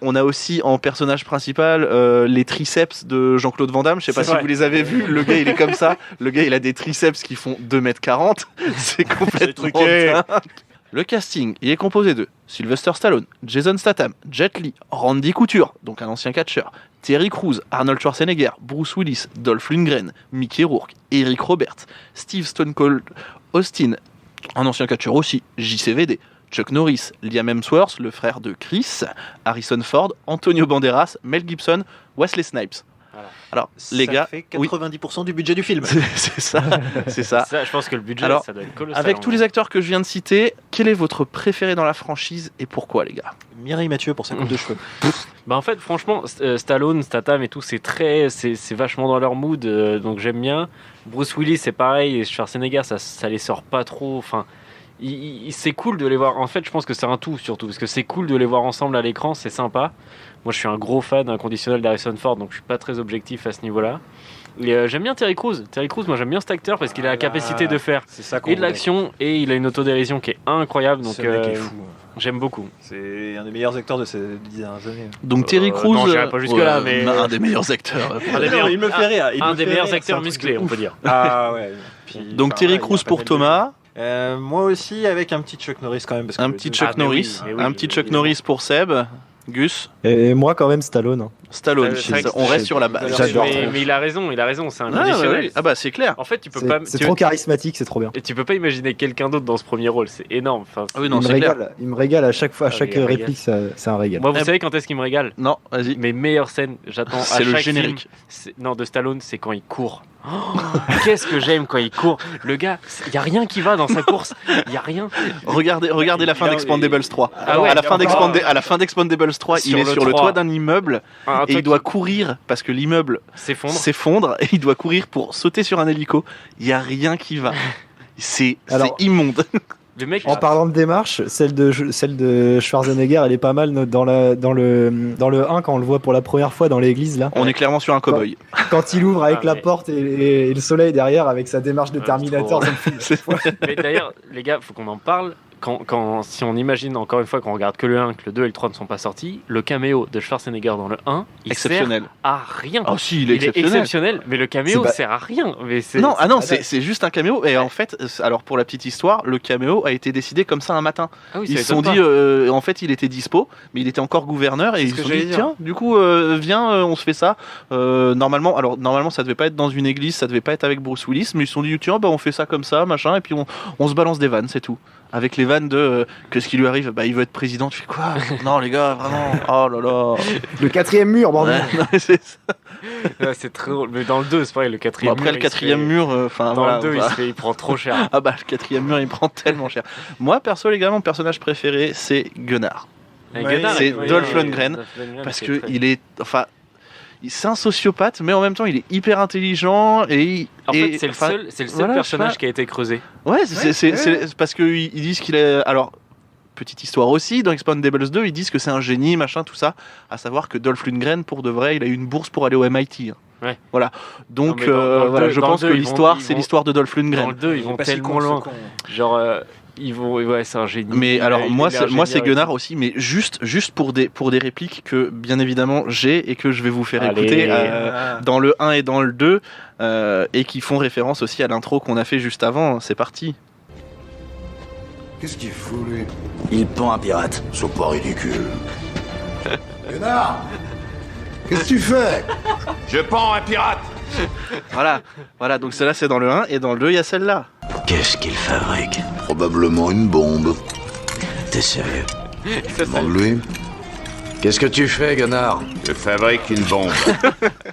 S4: On a aussi en personnage principal les triceps de Jean-Claude Van Damme. Je sais pas
S6: C'est
S4: si
S6: vrai.
S4: vous les avez vus. Le gars, il est comme ça. Le gars, il a des triceps qui font 2,40 m. C'est complètement
S6: truqué.
S4: dingue. Le casting, il est composé de Sylvester Stallone, Jason Statham, Jet Li, Randy Couture, donc un ancien catcheur, Terry Crews, Arnold Schwarzenegger, Bruce Willis, Dolph Lundgren, Mickey Rourke, Eric Roberts, Steve Stone Cold Austin, un ancien catcheur aussi, JCVD, Chuck Norris, Liam Hemsworth, le frère de Chris, Harrison Ford, Antonio Banderas, Mel Gibson, Wesley Snipes.
S1: Voilà.
S4: Alors, les gars,
S6: Ça fait
S4: oui.
S6: 90% du budget du film.
S4: c'est ça, c'est ça.
S1: Ça, je pense que le budget,
S4: Alors,
S1: ça doit être colossal.
S4: Avec
S1: en
S4: tous
S1: vrai.
S4: les acteurs que je viens de citer, quel est votre préféré dans la franchise et pourquoi, les gars?
S6: Mireille Mathieu pour sa coupe de cheveux.
S1: Bah en fait, franchement, Stallone, Statham et tout, c'est vachement dans leur mood, donc j'aime bien. Bruce Willis, c'est pareil, et Schwarzenegger, ça les sort pas trop. Enfin, c'est cool de les voir. En fait, je pense que c'est un tout surtout, parce que c'est cool de les voir ensemble à l'écran, c'est sympa. Moi, je suis un gros fan inconditionnel d'Harrison Ford, donc je suis pas très objectif à ce niveau-là. Et j'aime bien Terry Crews. Terry Crews, moi j'aime bien cet acteur parce qu'il a la capacité de faire
S6: C'est ça qu'on
S1: et de l'action et il a une autodérision qui est incroyable. Donc
S6: Ce mec est fou.
S1: j'aime beaucoup.
S6: C'est un des meilleurs acteurs de ces 10 dernières années.
S4: Donc Terry Crews,
S1: non, j'irai pas jusque-là, mais-
S4: un des meilleurs acteurs.
S1: Un des meilleurs-
S6: il me fait rire.
S1: Un des meilleurs acteurs musclés, on peut dire.
S6: Ah ouais. Puis,
S4: Donc
S6: enfin,
S4: Terry
S6: ouais, il y a
S4: Crews
S6: pas
S4: pour
S6: mal de
S4: Thomas,
S6: gens. Moi aussi, avec un petit Chuck Norris quand même. Parce que
S4: un
S6: le
S4: petit
S6: deux-
S4: Chuck
S1: Ah, mais oui,
S4: Norris,
S1: mais oui,
S4: un petit Chuck
S1: évidemment.
S4: Norris pour Seb, Gus,
S3: Et moi, quand même, Stallone. hein.
S4: Stallone.
S1: C'est vrai que
S4: On reste sur la base.
S3: J'adore.
S1: Mais il a raison, c'est un
S4: Ah,
S1: conditionnel.
S4: ouais, ah bah c'est clair.
S1: En fait, tu peux
S3: C'est
S1: pas.
S3: c'est
S1: tu-
S3: trop charismatique, c'est trop bien.
S1: Et tu peux pas imaginer quelqu'un d'autre dans ce premier rôle, c'est énorme. Enfin,
S4: Ah oui, non,
S3: il, me
S4: c'est clair.
S3: régale, il me régale à chaque fois, à
S1: Ah,
S3: chaque
S1: il régale.
S3: réplique, c'est un régal.
S1: moi, vous
S4: Eh
S1: savez quand est-ce qu'il me régale?
S4: Non, vas-y.
S1: Mes meilleures scènes, j'attends à
S4: C'est le
S1: chaque
S4: générique.
S1: film, non, de Stallone, c'est quand il court. Oh, qu'est-ce que j'aime quand il court. Le gars, il y a rien qui va dans sa course. Il y a rien.
S4: Regardez la fin
S6: Il a-
S4: d'Expandables 3.
S1: Ah ouais,
S4: à la fin
S1: il y a
S4: à la fin d'Expandables 3, il
S1: Sur
S4: est
S1: le
S4: sur le
S1: 3.
S4: toit d'un immeuble
S1: Un
S4: et il
S1: truc
S4: doit courir parce que l'immeuble
S1: s'effondre.
S4: s'effondre et il doit courir pour sauter sur un hélico. Il y a rien qui va. C'est
S3: Alors-
S4: immonde.
S1: Le mec,
S3: En parlant de démarche, celle de Schwarzenegger, elle est pas mal dans le 1 quand on le voit pour la première fois dans l'église là.
S4: On est clairement sur un cow-boy.
S3: Quand il ouvre avec
S1: Ah,
S3: la
S1: mais-
S3: porte et le soleil derrière avec sa démarche de
S1: Ouais,
S3: Terminator.
S1: trop
S3: ça me fait-
S1: mais d'ailleurs, les gars, faut qu'on en parle. Si on imagine encore une fois qu'on regarde que le 1, que le 2 et le 3 ne sont pas sortis, le caméo de Schwarzenegger dans le 1, il sert
S4: Exceptionnel.
S1: à rien.
S4: Ah si, il est
S1: Il est
S4: exceptionnel.
S1: exceptionnel, mais le caméo
S3: C'est pas-
S1: sert à rien. Mais c'est-
S4: Non, ah non,
S3: c'est-
S4: c'est juste un caméo. Et en fait, alors pour la petite histoire, le caméo a été décidé comme ça un matin.
S1: Ah oui,
S4: Ils
S1: ça
S4: se sont
S1: étonne
S4: dit,
S1: pas.
S4: en fait, il était dispo, mais il était encore gouverneur, et
S1: C'est
S4: ils
S1: ce
S4: se
S1: que
S4: sont dit,
S1: j'allais dire.
S4: tiens, du coup, viens, on se fait ça. Normalement, ça devait pas être dans une église, ça devait pas être avec Bruce Willis, mais ils se sont dit, tiens, bah, on fait ça comme ça, machin, et puis on se balance des vannes, c'est tout. avec les vannes de qu'est-ce qui lui arrive, bah il veut être président, tu fais quoi? Non les gars, vraiment, oh là là.
S3: Le 4e mur, bordel.
S4: Ouais, non, mais c'est ça.
S1: Ouais, c'est très drôle. Mais dans le 2, c'est pareil, le 4e
S4: Bon, après le 4e mur, enfin
S1: Dans
S4: voilà.
S1: le 2,
S4: bah.
S1: il prend trop cher.
S4: Ah bah le 4e mur il prend tellement cher. Moi perso les gars, mon personnage préféré c'est Gunnar. C'est Dolph Lundgren, parce que il est, enfin, c'est un sociopathe, mais en même temps il est hyper intelligent et
S1: En fait, c'est le seul
S4: voilà,
S1: personnage qui a été creusé.
S4: Ouais, c'est parce qu'ils disent qu'il est. Alors, petite histoire aussi, dans Expendables 2, ils disent que c'est un génie, machin, tout ça. À savoir que Dolph Lundgren, pour de vrai, il a eu une bourse pour aller au MIT.
S1: Ouais.
S4: Voilà. Donc,
S1: Non, mais dans le
S4: voilà,
S1: deux-
S4: je
S1: dans
S4: pense
S1: le
S4: que
S1: deux,
S4: l'histoire,
S1: ils
S4: c'est
S1: vont-
S4: l'histoire de Dolph
S1: Dans
S4: Lundgren.
S1: le 2, ils vont
S6: Pas si
S1: tellement
S6: con, ce
S1: loin.
S6: con.
S1: Genre, ouais, c'est un génie.
S4: Mais alors
S1: Il
S4: moi
S1: a l'air
S4: c'est
S1: génial
S4: Gunnar
S1: et
S4: aussi, mais juste pour des répliques que bien évidemment j'ai et que je vais vous faire
S1: Allez.
S4: écouter
S6: Ah.
S4: dans le 1 et dans le 2 et qui font référence aussi à l'intro qu'on a fait juste avant. C'est parti.
S7: Qu'est-ce qu'il fout, lui?
S2: Il pend un pirate.
S7: C'est pas ridicule. Léonard! Qu'est-ce que tu fais?
S5: Je pends un pirate.
S4: Voilà, donc celle-là c'est dans le 1 et dans le 2 il y a celle-là.
S2: Qu'est-ce qu'il fabrique?
S7: Probablement une bombe.
S2: T'es sérieux?
S1: Ça,
S7: Demande-lui. Qu'est-ce que tu fais, Gunnar?
S5: Je fabrique une bombe.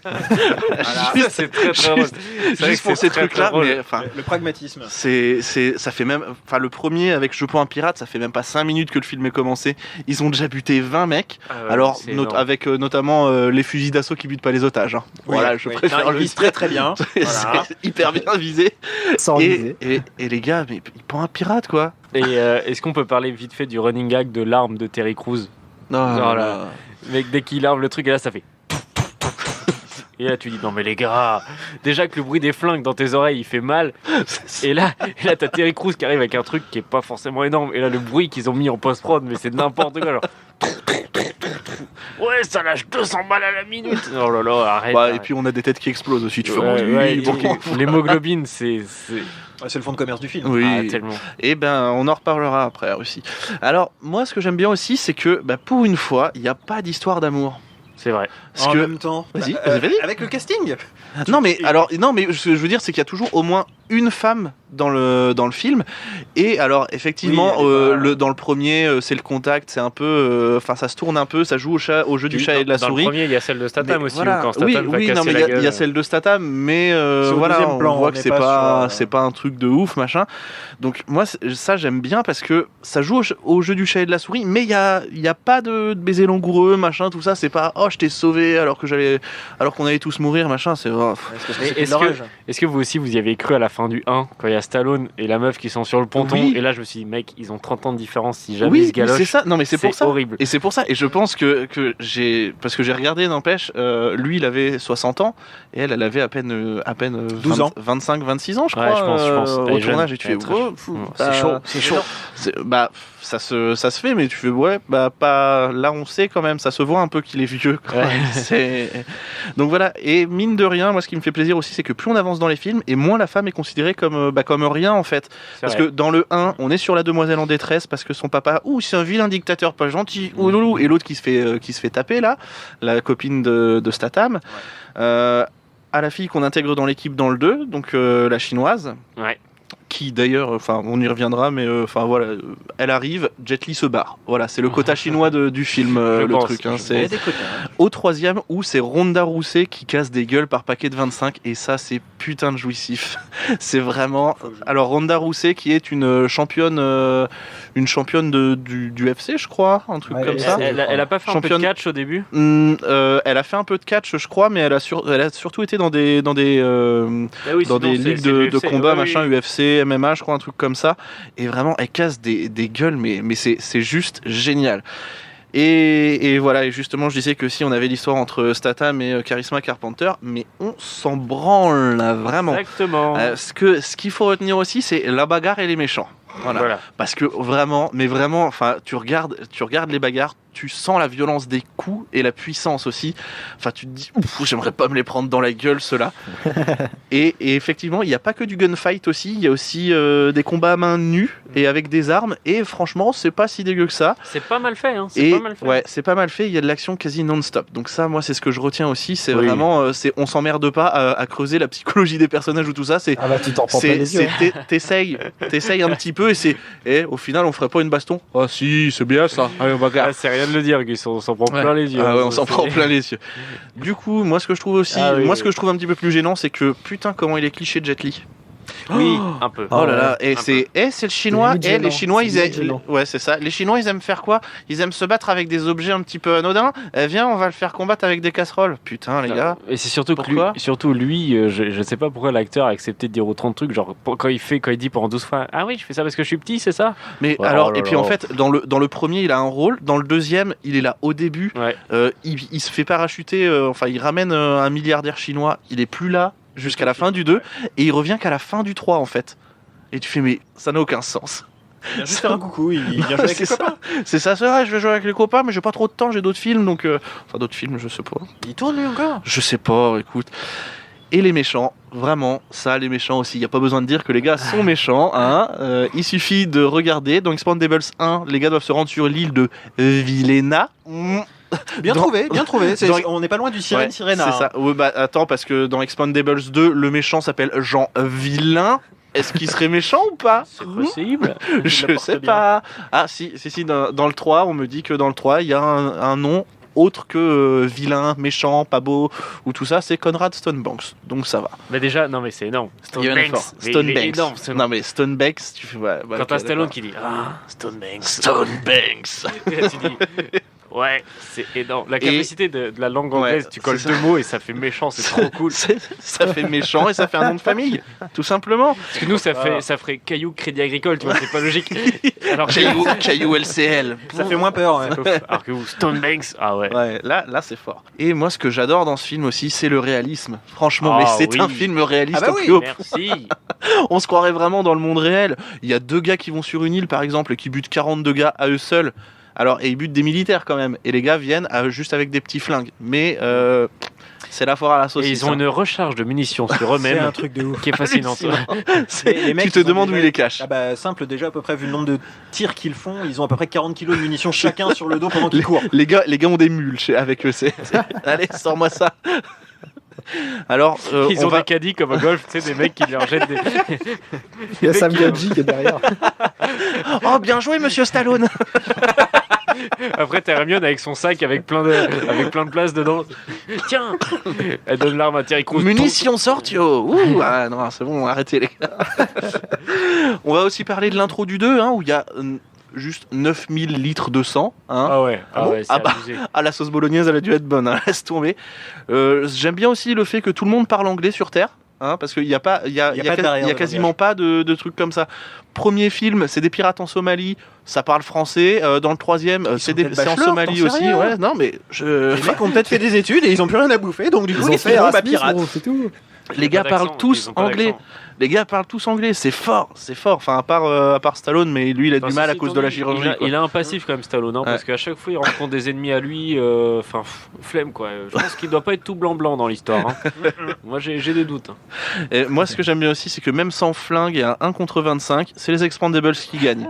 S1: Voilà, c'est très très drôle. C'est vrai
S4: Juste
S1: que
S4: pour
S1: c'est
S4: ces
S1: très,
S4: trucs-là,
S1: très drôle.
S4: mais enfin.
S6: Le pragmatisme.
S4: Ça fait même, enfin le premier avec Je prends un pirate, ça fait même pas 5 minutes que le film est commencé. Ils ont déjà buté 20 mecs.
S1: Ah ouais,
S4: Alors
S1: c'est énorme.
S4: avec notamment les fusils d'assaut qui butent pas les otages. Hein. Voilà, je préfère
S6: Non,
S4: le
S6: il vise très très bien.
S4: C'est
S6: Voilà.
S4: hyper bien visé.
S3: Sans viser.
S4: Et les gars, mais ils prennent un pirate quoi.
S1: Et est-ce qu'on peut parler vite fait du running gag de l'arme de Terry Crews?
S4: Non,
S1: Genre là, mec, dès qu'il arme le truc, et là ça fait. Et là tu dis non mais les gars, déjà que le bruit des flingues dans tes oreilles il fait mal. Et là t'as Terry Crews qui arrive avec un truc qui est pas forcément énorme. Et là le bruit qu'ils ont mis en post-prod, mais c'est n'importe quoi. Genre. Ouais, ça lâche 200 balles à la minute. Oh là là, arrête.
S4: Bah,
S1: arrête.
S4: et puis on a des têtes qui explosent aussi. Tu fais
S1: Ouais,
S4: oui,
S1: ouais,
S4: bon.
S1: l'hémoglobine, c'est.
S6: Ouais, c'est le fond de commerce du film.
S4: Oui.
S1: Ah, tellement.
S4: Et ben, on en reparlera après aussi. Alors, moi, ce que j'aime bien aussi, c'est que bah, pour une fois, il n'y a pas d'histoire d'amour.
S1: C'est vrai.
S4: Parce
S6: En
S4: que
S6: même temps,
S4: Vas-y,
S6: bah,
S4: vas-y.
S6: avec le casting.
S4: non mais ce que je veux dire c'est qu'il y a toujours au moins une femme dans le film et alors effectivement
S6: Oui, elle est pas-
S4: dans le premier c'est le contact, c'est un peu enfin ça se tourne un peu, ça joue au jeu du chat et de la
S1: Dans
S4: souris.
S1: le premier, il y a celle de Statham
S4: Mais
S1: aussi.
S4: voilà.
S1: Où quand
S4: Oui,
S1: Statham va
S4: oui, non,
S1: casser
S4: mais
S1: la
S4: il y a
S1: gueule.
S4: celle de Statham, mais
S6: C'est au
S4: voilà,
S6: deuxième plan,
S4: on voit
S6: on
S4: que
S6: n'est
S4: c'est
S6: pas
S4: pas,
S6: sur,
S4: c'est pas un truc de ouf, machin. Donc moi, ça j'aime bien parce que ça joue au jeu du chat et de la souris, mais il y a pas de baiser langoureux, machin, tout ça. C'est pas oh je t'ai sauvé alors qu'on allait tous mourir, machin. C'est
S1: Mais est-ce que vous aussi vous y avez cru à la fin du 1 quand il y a Stallone et la meuf qui sont sur le ponton
S4: Oui.
S1: et là je me suis dit mec ils ont 30 ans de différence si jamais ils
S4: oui,
S1: se galochent.
S4: c'est ça. Non mais c'est pour ça.
S1: horrible.
S4: Et c'est pour ça. Et je pense que parce que j'ai regardé, n'empêche, lui il avait 60 ans et elle avait à peine
S6: 12 ans.
S4: 25, 26 ans, je
S1: Ouais,
S4: crois.
S1: je pense. Elle
S4: Au
S1: est jeune.
S4: tournage, et tu fais
S1: Elle est très
S4: oh,
S1: jeune.
S4: fou,
S1: C'est
S4: bah,
S1: chaud, c'est chaud.
S4: Bah ça se fait, mais tu fais ouais, bah pas. Là on sait quand même, ça se voit un peu qu'il est vieux. Quoi. Donc voilà. Et mine de rien, moi ce qui me fait plaisir aussi, c'est que plus on avance dans les films, et moins la femme est considérée comme rien en fait. Parce que dans le 1, on est sur la demoiselle en détresse parce que son papa, c'est un vilain dictateur pas gentil, loulou, et l'autre qui se fait taper là, la copine de Statham. À la fille qu'on intègre dans l'équipe dans le 2, donc la chinoise.
S1: Ouais.
S4: Qui d'ailleurs, enfin on y reviendra, mais enfin voilà, elle arrive, Jet Li se barre. Voilà, c'est le quota chinois du film,
S1: Je
S4: le
S1: pense,
S4: truc. Hein,
S1: je
S4: c'est
S6: Il y a des quotas.
S4: au troisième où c'est Ronda Rousey qui casse des gueules par paquet de 25 et ça c'est putain de jouissif. C'est vraiment. Alors Ronda Rousey qui est une championne du UFC, je crois, un truc
S3: Ouais,
S4: comme ça.
S1: Elle a pas fait un peu
S4: Championne-
S1: de catch au début?
S4: Elle a fait un peu de catch, je crois, mais elle a surtout été dans des
S1: Ah oui,
S4: dans
S1: sinon,
S4: des
S1: c'est
S4: ligues
S1: du
S4: de
S1: UFC.
S4: combat,
S1: Ouais,
S4: machin,
S1: oui.
S4: UFC, MMA, je crois, un truc comme ça. Et vraiment, elle casse des gueules, mais c'est juste génial. Et voilà, et justement, je disais que si on avait l'histoire entre Statham et Charisma Carpenter, mais on s'en branle, là, vraiment.
S1: Exactement.
S4: Ce qu'il faut retenir aussi, c'est la bagarre et les méchants. Voilà.
S1: Voilà.
S4: Parce que vraiment, enfin, tu regardes les bagarres, tu sens la violence des coups et la puissance aussi. Enfin, tu te dis, ouf, j'aimerais pas me les prendre dans la gueule, ceux-là. et effectivement, il n'y a pas que du gunfight aussi, il y a aussi des combats à main nue et avec des armes. Et franchement, c'est pas si dégueu que ça.
S1: C'est pas mal fait, hein.
S4: Ouais, c'est pas mal fait. Il y a de l'action quasi non-stop. Donc ça, moi, c'est ce que je retiens aussi. C'est
S1: Oui.
S4: vraiment, on s'emmerde pas à creuser la psychologie des personnages ou tout ça. C'est
S3: Ah bah tu t'en prends pas les yeux.
S4: t'essayes un petit peu et au final, on ferait pas une baston. Ah si, c'est bien ça. Allez, on va
S1: Ah, c'est rien de le dire, Gus, on s'en prend plein les yeux.
S4: Ah ouais, on
S1: hein,
S4: s'en
S1: c'est-
S4: prend plein les yeux. Du coup, moi, ce que je trouve aussi,
S1: Ah oui,
S4: moi,
S1: oui.
S4: ce que je trouve un petit peu plus gênant, c'est que putain, comment il est cliché Jet Li.
S1: Oui, un peu.
S4: Oh là là,
S1: Un
S4: et c'est le chinois,
S3: limite
S4: et les
S3: gênant.
S4: Chinois,
S3: C'est limite gênant.
S4: ouais, c'est ça. Les Chinois, ils aiment faire quoi? Ils aiment se battre avec des objets un petit peu anodins. Viens, on va le faire combattre avec des casseroles. Putain, les gars.
S1: Et c'est surtout que
S4: Pourquoi
S1: lui, je sais pas pourquoi l'acteur a accepté de dire autant de trucs, genre quand il dit pendant 12 fois, ah oui, je fais ça parce que je suis petit, c'est ça?
S4: Mais
S1: Oh
S4: alors,
S1: là
S4: et puis
S1: là.
S4: en fait, dans le premier, il a un rôle. Dans le deuxième, il est là au début.
S1: Ouais.
S4: Il se fait parachuter. Enfin, il ramène un milliardaire chinois. Il est plus là jusqu'à la fin du 2 et il revient qu'à la fin du 3 en fait. Et tu fais mais ça n'a aucun sens.
S6: Il vient juste faire un coucou, il vient jouer avec
S4: C'est
S6: les
S4: ça.
S6: copains.
S4: C'est ça, c'est vrai, je vais jouer avec les copains, mais j'ai pas trop de temps, j'ai d'autres films, donc... Enfin, d'autres films, je sais pas.
S6: Il tourne lui encore.
S4: Je sais pas, écoute. Et les méchants, vraiment, ça, les méchants aussi. Il n'y a pas besoin de dire que les gars sont méchants. Hein. Il suffit de regarder. Dans Expandables 1, les gars doivent se rendre sur l'île de Vilena.
S6: Bien
S4: Dans-
S6: trouvé, bien trouvé.
S4: Dans-
S6: On n'est pas loin du Sirène
S4: Ouais,
S6: Sirena.
S4: c'est ça. Ouais, bah, attends, parce que dans Expandables 2, le méchant s'appelle Jean Vilain. Est-ce qu'il serait méchant ou pas
S1: C'est possible.
S4: Je
S6: porte
S4: sais
S6: bien.
S4: pas. Ah, si, dans le 3, on me dit que dans le 3, il y a un nom autre que vilain, méchant, pas beau, ou tout ça, c'est Conrad Stonebanks. Donc ça va.
S1: Mais déjà, non, mais c'est énorme.
S4: Il y a un effort.
S1: Stonebanks. Mais il est
S4: Stonebanks.
S1: énorme, ce nom.
S4: Non, mais Stonebanks, tu fais. Ouais,
S1: Quand t'as Stallone qui dit Stonebanks.
S4: Stonebanks.
S1: tu dis ouais, c'est énorme. La capacité de la langue anglaise,
S4: Ouais,
S1: tu colles
S4: c'est
S1: deux mots et ça fait méchant, c'est trop cool.
S4: Ça fait méchant et ça fait un nom de famille, tout simplement.
S1: Parce que nous, ça ferait Caillou Crédit Agricole, tu vois, c'est pas logique. Alors
S4: Caillou LCL.
S6: Ça fait moins peur. Ouais.
S1: Alors que vous, Stonebanks, ah ouais.
S4: Ouais, là c'est fort. Et moi, ce que j'adore dans ce film aussi, c'est le réalisme. Franchement, mais
S1: Ah
S4: c'est
S1: oui.
S4: un film réaliste
S6: Ah bah
S4: au
S6: oui,
S4: plus haut.
S1: Merci.
S4: On se croirait vraiment dans le monde réel. Il y a 2 gars qui vont sur une île, par exemple, et qui butent 42 gars à eux seuls. Alors, et ils butent des militaires quand même. Et les gars viennent juste avec des petits flingues. Mais c'est la foire à la saucisse.
S1: Et ils ont
S4: hein.
S1: une recharge de munitions sur
S6: C'est
S1: eux-mêmes
S6: un truc de ouf.
S1: qui est fascinante.
S6: Les mecs,
S4: Tu te
S6: ils ont
S4: demandes où
S6: déjà-
S4: il les cache.
S6: Ah bah simple déjà à peu près vu le nombre de tirs qu'ils font, ils ont à peu près 40 kilos de munitions chacun sur le dos pendant qu'ils courent.
S4: Les gars ont des mules avec eux. Allez, sors-moi ça. Alors,
S1: Ils
S4: on
S1: ont
S4: va...
S1: des caddies comme au golf, tu sais, des mecs qui leur jettent des.
S3: Il y a Sam Gadji qui est derrière.
S4: Oh, bien joué, monsieur Stallone.
S1: Après, t'as Hermione avec son sac avec plein de place dedans. Tiens, elle donne l'arme à Terry Crews.
S4: Munitions sortio. Ouh, ah non, c'est bon, arrêtez les gars. On va aussi parler de l'intro du 2, hein, où il y a juste 9000 litres de sang. Hein.
S1: Ah ouais, c'est
S4: Ah bah.
S1: abusé.
S4: Ah, la sauce bolognaise, elle a dû être bonne, hein, laisse tomber. J'aime bien aussi le fait que tout le monde parle anglais sur Terre. Hein, parce qu'il n'y a, pas, il y a,
S6: Il y a pas de barrière de
S4: quasiment pas de trucs comme ça. Premier film, c'est des pirates en Somalie, ça parle français. Dans le troisième, c'est
S6: peut-être
S4: en
S6: bachelors,
S4: Somalie
S6: t'en sais
S4: aussi.
S6: rien.
S4: Ouais, non, mais
S6: Les mecs ont peut-être fait des études et ils ont plus rien à bouffer, donc du coup
S3: Ils ont
S6: ils
S3: fait
S6: sont
S3: Erasmus,
S6: pirates.
S3: gros, c'est tout.
S4: les gars parlent tous anglais. Les gars parlent tous anglais, c'est fort, c'est fort. Enfin, à part Stallone, mais lui, il a du mal à cause de la chirurgie. quoi.
S1: Il a un passif quand même, Stallone, hein, parce qu'à chaque fois il rencontre des ennemis à lui. Enfin, flemme quoi. Je pense qu'il doit pas être tout blanc dans l'histoire. Hein. Moi j'ai des doutes. Hein.
S4: Et moi, ce que j'aime bien aussi, c'est que même sans flingue et un 1 contre 25, c'est les Expandables qui gagnent.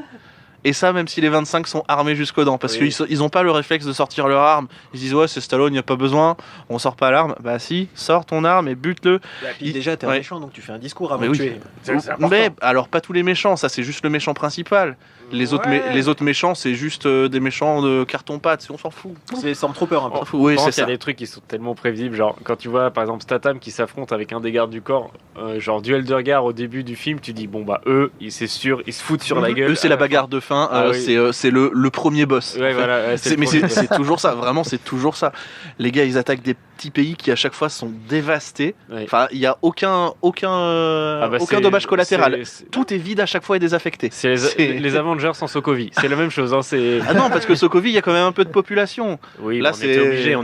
S4: Et ça, même si les 25 sont armés jusqu'aux dents, parce
S1: Oui.
S4: qu'ils ont pas le réflexe de sortir leur arme. Ils se disent, ouais, c'est Stallone, il n'y a pas besoin, on sort pas l'arme. Bah si, sors ton arme et bute-le.
S6: Puis déjà t'es un
S4: Ouais.
S6: méchant donc tu fais un discours avant
S4: Mais
S6: de
S4: oui.
S6: tuer. C'est important.
S4: Mais alors, pas tous les méchants, ça c'est juste le méchant principal. Les autres, les autres méchants, c'est juste des méchants de carton-pâte, on s'en fout.
S6: C'est Stormtrooper un peu.
S4: On s'en fout. Oui,
S1: Par
S4: c'est
S1: contre, il y a
S4: ça.
S1: des trucs qui sont tellement prévisibles, genre quand tu vois par exemple Statham qui s'affronte avec un des gardes du corps, genre duel de regard au début du film, tu dis bon bah eux, c'est sûr, ils se foutent sur la gueule.
S4: Eux, c'est la bagarre de fin,
S1: Ah oui.
S4: c'est le premier boss.
S1: Ouais,
S4: en fait.
S1: voilà, ouais,
S4: C'est- mais
S1: le premier.
S4: c'est toujours ça, vraiment, c'est toujours ça. Les gars, ils attaquent des petits pays qui à chaque fois sont dévastés.
S1: Ouais.
S4: Enfin, il y a aucun
S1: Ah bah,
S4: aucun
S1: c'est-
S4: dommage collatéral.
S1: c'est-
S4: Tout est vide à chaque fois et désaffecté.
S1: C'est
S4: C'est-
S1: les Avengers sans Sokovie, c'est la même chose. Hein, c'est...
S4: Ah non, parce que Sokovie, il y a quand même un peu de population.
S1: Oui,
S4: Là,
S1: on
S4: c'est-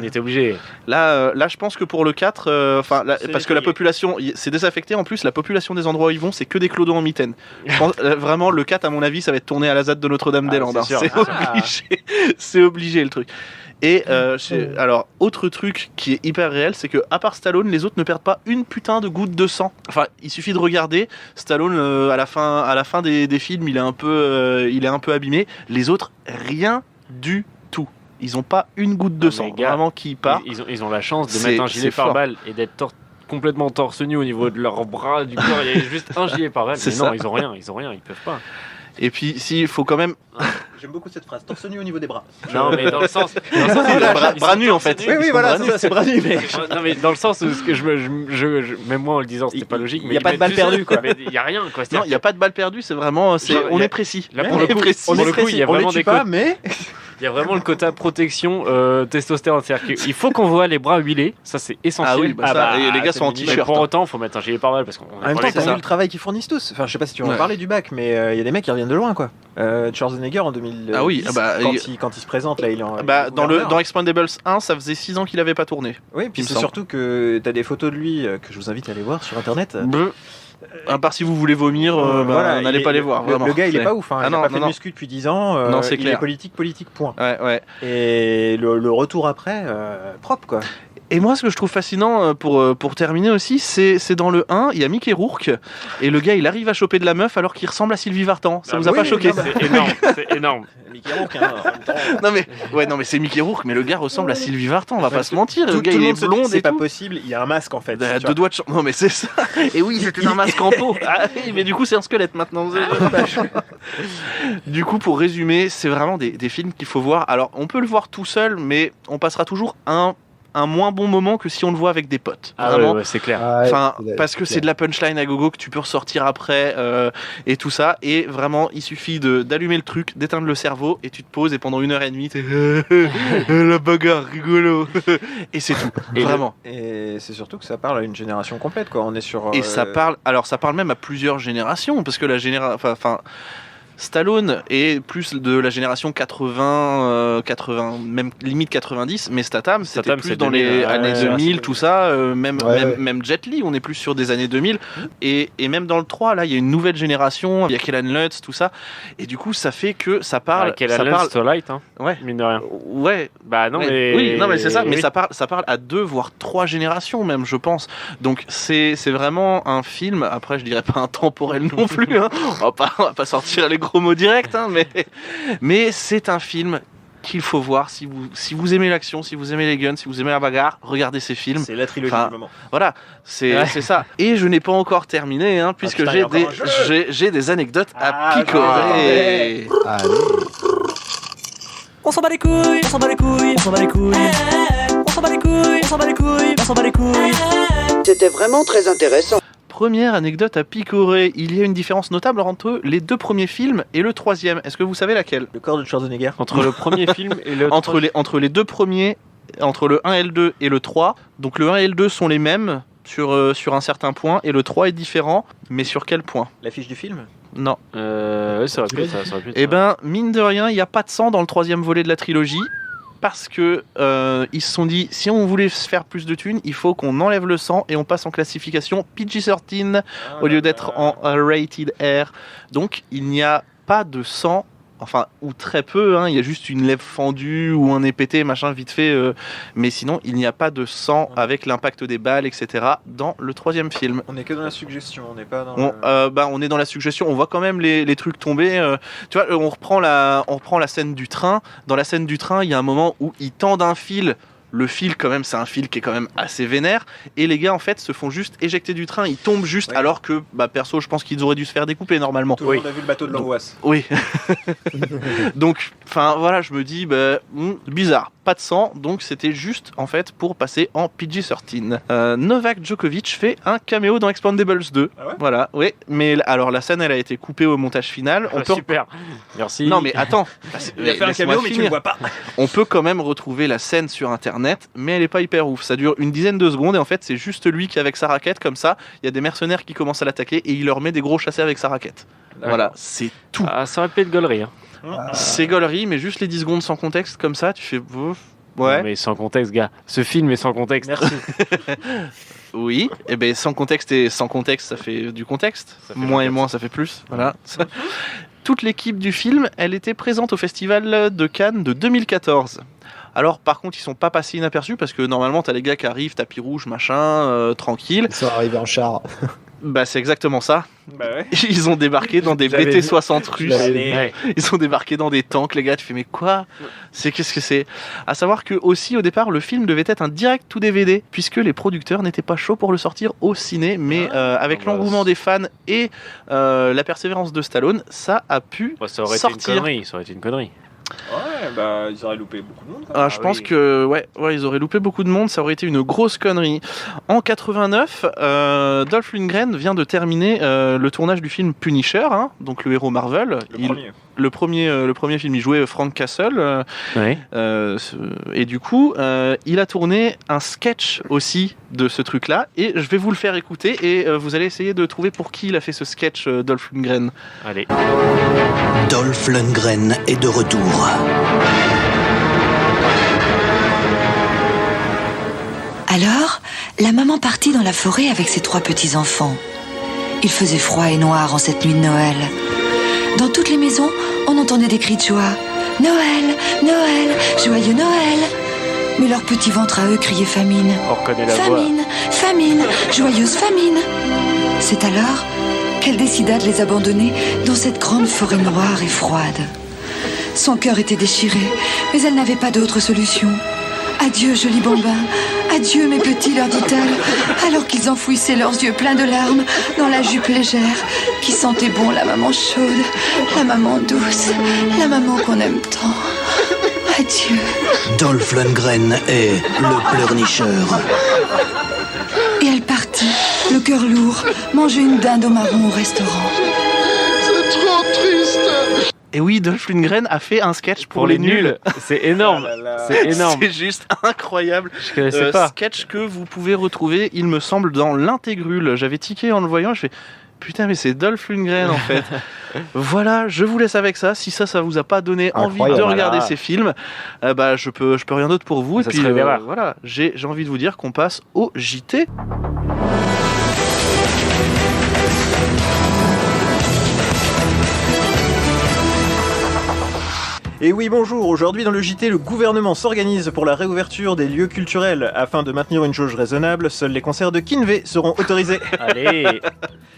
S1: était obligé.
S4: Là, je pense que pour le 4,
S6: C'est
S4: parce que la
S6: nettoyé.
S4: population, c'est désaffecté. En plus, la population des endroits où ils vont, c'est que des clodos en mitaine. Je pense, vraiment, le 4, à mon avis, ça va être tourné à la ZAD stade de Notre-Dame-des-Landes.
S6: c'est sûr.
S4: C'est obligé. C'est obligé le truc. Et alors, autre truc qui est hyper réel, c'est que à part Stallone, les autres ne perdent pas une putain de goutte de sang. Enfin, il suffit de regarder. Stallone, à la fin des films, il est un peu abîmé. Les autres, rien du tout. Ils ont pas une goutte de sang,
S1: gars,
S4: vraiment qui part.
S1: Ils ont la chance de
S4: C'est-
S1: mettre un gilet
S4: c'est fort.
S1: pare-balles et d'être complètement torse nu au niveau de leurs bras, du corps. Il y a juste un gilet pare-balles.
S4: C'est
S1: Mais non,
S4: ça.
S1: ils ont rien, ils peuvent pas.
S4: Et puis, il faut quand même.
S6: J'aime beaucoup cette phrase. Torse nu au niveau des bras.
S1: Non, mais dans le sens.
S4: Bras nus en fait.
S6: Oui, voilà, c'est bras nus, mais.
S1: Non, mais dans le sens où ce que même moi en le disant, c'était pas logique.
S6: Il
S1: Mais
S6: y a pas de
S1: ils
S6: balle
S1: mettent juste-
S6: perdue, quoi.
S1: mais il y a rien, quoi.
S4: Non, il n'y a pas de balle perdue, c'est vraiment.
S1: Genre,
S4: On
S1: il y a-
S4: est précis.
S1: Là, pour le coup,
S4: précis.
S1: pour le coup, il y a
S6: on les
S1: vraiment
S6: tue
S1: des
S6: pas,
S1: côtes.
S6: mais.
S1: Il y a vraiment le quota protection testostérone. C'est-à-dire qu'il faut qu'on voit les bras huilés, ça c'est essentiel.
S4: Ah oui, bah ça, et les gars sont en
S1: mais
S4: t-shirt.
S1: pour autant, il faut mettre un gilet pare-balles parce qu'on
S6: En même temps,
S1: les
S6: t'as
S4: ça.
S6: vu le travail qu'ils fournissent tous. Enfin, je sais pas si tu vas en
S4: Ouais.
S6: parler du bac, mais il y a des mecs qui reviennent de loin, quoi. Schwarzenegger en 2010,
S4: Ah oui,
S6: quand il se présente, là, il est en.
S4: Bah,
S6: il est
S4: dans Expendables 1, ça faisait 6 ans qu'il avait pas tourné.
S6: Oui,
S4: il
S6: puis
S4: me
S6: c'est
S4: semble.
S6: surtout que t'as des photos de lui que je vous invite à aller voir sur internet.
S4: À part si vous voulez vomir, n'allez pas les voir.
S6: Le
S4: vraiment.
S6: gars, il est pas ouf. Hein.
S4: Ah
S6: Il
S4: non,
S6: a pas
S4: non,
S6: fait de
S4: non.
S6: muscu depuis 10 ans.
S4: Non, c'est
S6: il
S4: clair.
S6: est politique, point.
S4: Ouais.
S6: Et le retour après, propre, quoi.
S4: Et moi, ce que je trouve fascinant pour terminer aussi, c'est dans le 1, il y a Mickey Rourke, et le gars, il arrive à choper de la meuf alors qu'il ressemble à Sylvie Vartan. Ça vous a
S6: oui,
S4: pas choqué?
S1: C'est énorme, c'est énorme.
S6: Mickey Rourke, hein, en même temps.
S4: non mais c'est Mickey Rourke, mais le gars ressemble à Sylvie Vartan, on va pas se mentir. Le
S6: Tout
S4: gars,
S6: le
S4: il est
S6: monde se dit que
S4: blond
S6: c'est
S4: et
S6: pas
S4: tout.
S6: possible. Il y a un masque, en fait. tu vois.
S4: Deux doigts de non mais c'est ça. Et oui, c'était un masque en peau. Ah oui, mais du coup c'est un squelette maintenant. Du coup, pour résumer, c'est vraiment des films qu'il faut voir. Alors, on peut le voir tout seul, mais on passera toujours un moins bon moment que si on le voit avec des potes.
S1: Ah
S4: Vraiment.
S1: ouais, c'est clair.
S4: Enfin, parce que c'est de la punchline à gogo que tu peux ressortir après et tout ça. Et vraiment, il suffit d'allumer le truc, d'éteindre le cerveau et tu te poses et pendant 1h30 t'es la bagarre, rigolo. Et c'est tout.
S1: Et
S4: vraiment.
S6: Et c'est surtout que ça parle à une génération complète, quoi. On est sur.
S4: Et ça parle. Alors, ça parle même à plusieurs générations parce que la génération. Enfin. Stallone est plus de la génération 80, même limite 90, mais Statham, c'était
S1: Statham,
S4: plus
S1: c'est
S4: dans
S1: 2000,
S4: les
S1: ouais,
S4: années
S1: ouais,
S4: 2000,
S6: c'est
S4: tout ça,
S3: Ouais.
S4: même Jet Li, on est plus sur des années 2000, et même dans le 3, là, il y a une nouvelle génération, il y a Kellan Lutz, tout ça, et du coup, ça fait que ça parle...
S1: Quel
S4: ça parle
S1: Light, hein,
S4: ouais,
S1: mine de rien.
S4: ouais,
S1: Bah non,
S4: ouais,
S1: mais.
S4: oui, non mais c'est ça, mais
S1: oui.
S4: ça parle à 2 voire 3 générations même, je pense. Donc c'est vraiment un film. Après, je dirais pas intemporel non plus. Hein. On va pas sortir les gros mots directs, hein, mais c'est un film qu'il faut voir si vous aimez l'action, si vous aimez les guns, si vous aimez la bagarre, regardez ces films.
S6: C'est la trilogie
S4: Enfin,
S6: du moment.
S4: Voilà, c'est ça. Et je n'ai pas encore terminé, hein, puisque
S6: putain, il y a encore un jeu.
S4: j'ai des anecdotes à
S6: Ah,
S4: picorer.
S3: Allez.
S8: On s'en bat les couilles, on s'en bat les couilles, on s'en bat les couilles. On s'en bat les couilles, on s'en bat les couilles, on s'en bat les couilles.
S9: C'était vraiment très intéressant.
S4: Première anecdote à picorer, il y a une différence notable entre les 2 premiers films et le 3e. Est-ce que vous savez laquelle?
S6: Le corps de Schwarzenegger.
S1: Entre le premier film et le.
S4: Entre les 2 premiers, entre le 1 et le 2 et le 3. Donc le 1 et le 2 sont les mêmes sur un certain point et le 3 est différent, mais sur quel point?
S6: L'affiche du film.
S4: Non.
S1: Ouais, ça aurait pu être ça. Ça aurait pu être
S4: Eh
S1: ça.
S4: ben, mine de rien, il n'y a pas de sang dans le 3e volet de la trilogie. Parce que ils se sont dit, si on voulait se faire plus de thunes, il faut qu'on enlève le sang et on passe en classification PG-13 au lieu d'être en rated R. Donc il n'y a pas de sang, enfin, ou très peu, hein, il y a juste une lèvre fendue ou un nez pété, machin, vite fait. Mais sinon, il n'y a pas de sang avec l'impact des balles, etc. dans le 3e film.
S6: On est que dans la suggestion, on n'est pas dans.
S4: On est dans la suggestion, on voit quand même les trucs tomber. Tu vois, on reprend la scène du train. Dans la scène du train, il y a un moment où ils tendent un fil. Le fil, quand même, c'est un fil qui est quand même assez vénère. Et les gars, en fait, se font juste éjecter du train. Ils tombent juste,
S6: Ouais.
S4: alors que, perso, je pense qu'ils auraient dû se faire découper normalement.
S6: Tout le monde a vu le bateau de l'angoisse.
S4: Oui. Donc, enfin, voilà, je me dis, bizarre. Pas de sang, donc c'était juste, en fait, pour passer en PG-13. Novak Djokovic fait un caméo dans Expendables 2.
S6: Ah ouais
S4: Voilà, oui. Mais alors, la scène, elle a été coupée au montage final. On
S1: Ah,
S4: peut...
S1: super. Merci.
S4: Non, mais attends.
S6: Il a fait un
S4: Laisse-moi
S6: caméo, mais tu
S4: finir.
S6: le vois pas.
S4: On peut quand même retrouver la scène sur internet, mais elle est pas hyper ouf. Ça dure une dizaine de secondes et en fait, c'est juste lui qui, avec sa raquette, comme ça, il y a des mercenaires qui commencent à l'attaquer et il leur met des gros chassés avec sa raquette. Voilà, c'est tout.
S1: Ah, ça aurait pu être gaulerie. Hein.
S4: C'est gaulerie, mais juste les 10 secondes sans contexte, comme ça, tu fais. Ouais.
S1: Non, mais sans contexte, gars. Ce film est sans contexte.
S6: Merci.
S4: Oui, et ben sans contexte et sans contexte, ça fait du contexte.
S1: Ça fait
S4: Moins et
S1: le
S4: moins, ça fait plus. Voilà. toute l'équipe du film, elle était présente au Festival de Cannes de 2014. Alors par contre ils sont pas passés inaperçus parce que normalement t'as les gars qui arrivent, tapis rouge, machin, tranquille.
S3: Ils sont arrivés en char.
S4: Bah c'est exactement ça.
S6: Bah ouais.
S4: Ils ont débarqué dans des
S3: J'avais
S4: BT-60 russes.
S1: Ouais.
S4: Ils ont débarqué dans des tanks, les gars. Tu fais mais quoi ? Qu'est-ce que c'est ? À savoir que aussi au départ le film devait être un direct to DVD puisque les producteurs n'étaient pas chauds pour le sortir au ciné, mais avec l'engouement des fans et la persévérance de Stallone, ça a pu
S1: Bah, ça aurait
S4: sortir.
S1: été une connerie.
S6: Ouais, bah ils auraient loupé beaucoup de monde. Quand même.
S4: Ah, je pense que ouais, ils auraient loupé beaucoup de monde, ça aurait été une grosse connerie. En 89, Dolph Lundgren vient de terminer le tournage du film Punisher, hein, donc le héros Marvel. Le premier film, il jouait Frank Castle.
S1: Ouais.
S4: Et du coup, il a tourné un sketch aussi de ce truc-là. Et je vais vous le faire écouter. Et vous allez essayer de trouver pour qui il a fait ce sketch, Dolph Lundgren.
S1: Allez.
S2: Dolph Lundgren est de retour.
S10: Alors, la maman partit dans la forêt avec ses 3 petits-enfants. Il faisait froid et noir en cette nuit de Noël. Dans toutes les maisons, on entendait des cris de joie. Noël, Noël, joyeux Noël. Mais leur petit ventre à eux criait famine.
S1: On reconnaît la voix.
S10: Famine, famine, joyeuse famine. C'est alors qu'elle décida de les abandonner dans cette grande forêt noire et froide. Son cœur était déchiré, mais elle n'avait pas d'autre solution. Adieu, joli bambin. Adieu, mes petits, leur dit-elle, alors qu'ils enfouissaient leurs yeux pleins de larmes dans la jupe légère qui sentait bon la maman chaude, la maman douce, la maman qu'on aime tant. Adieu.
S2: Dolph Lundgren est le pleurnicheur.
S10: Et elle partit, le cœur lourd, manger une dinde au marron au restaurant.
S2: C'est trop triste.
S4: Et oui, Dolph Lundgren a fait un sketch pour les nuls.
S1: C'est énorme. C'est énorme.
S4: C'est juste incroyable.
S1: Je connaissais pas.
S4: Sketch que vous pouvez retrouver, il me semble, dans l'Intégrule. J'avais tiqué en le voyant, je fais putain, mais c'est Dolph Lundgren en fait. Voilà, je vous laisse avec ça. Si ça vous a pas donné envie de regarder ces films, bah je peux rien d'autre pour vous.
S1: Ça
S4: et puis
S1: serait bien rare.
S4: voilà, j'ai envie de vous dire qu'on passe au JT.
S6: Et oui, bonjour. Aujourd'hui, dans le JT, le gouvernement s'organise pour la réouverture des lieux culturels. Afin de maintenir une jauge raisonnable, seuls les concerts de Kinvey seront autorisés.
S1: Allez.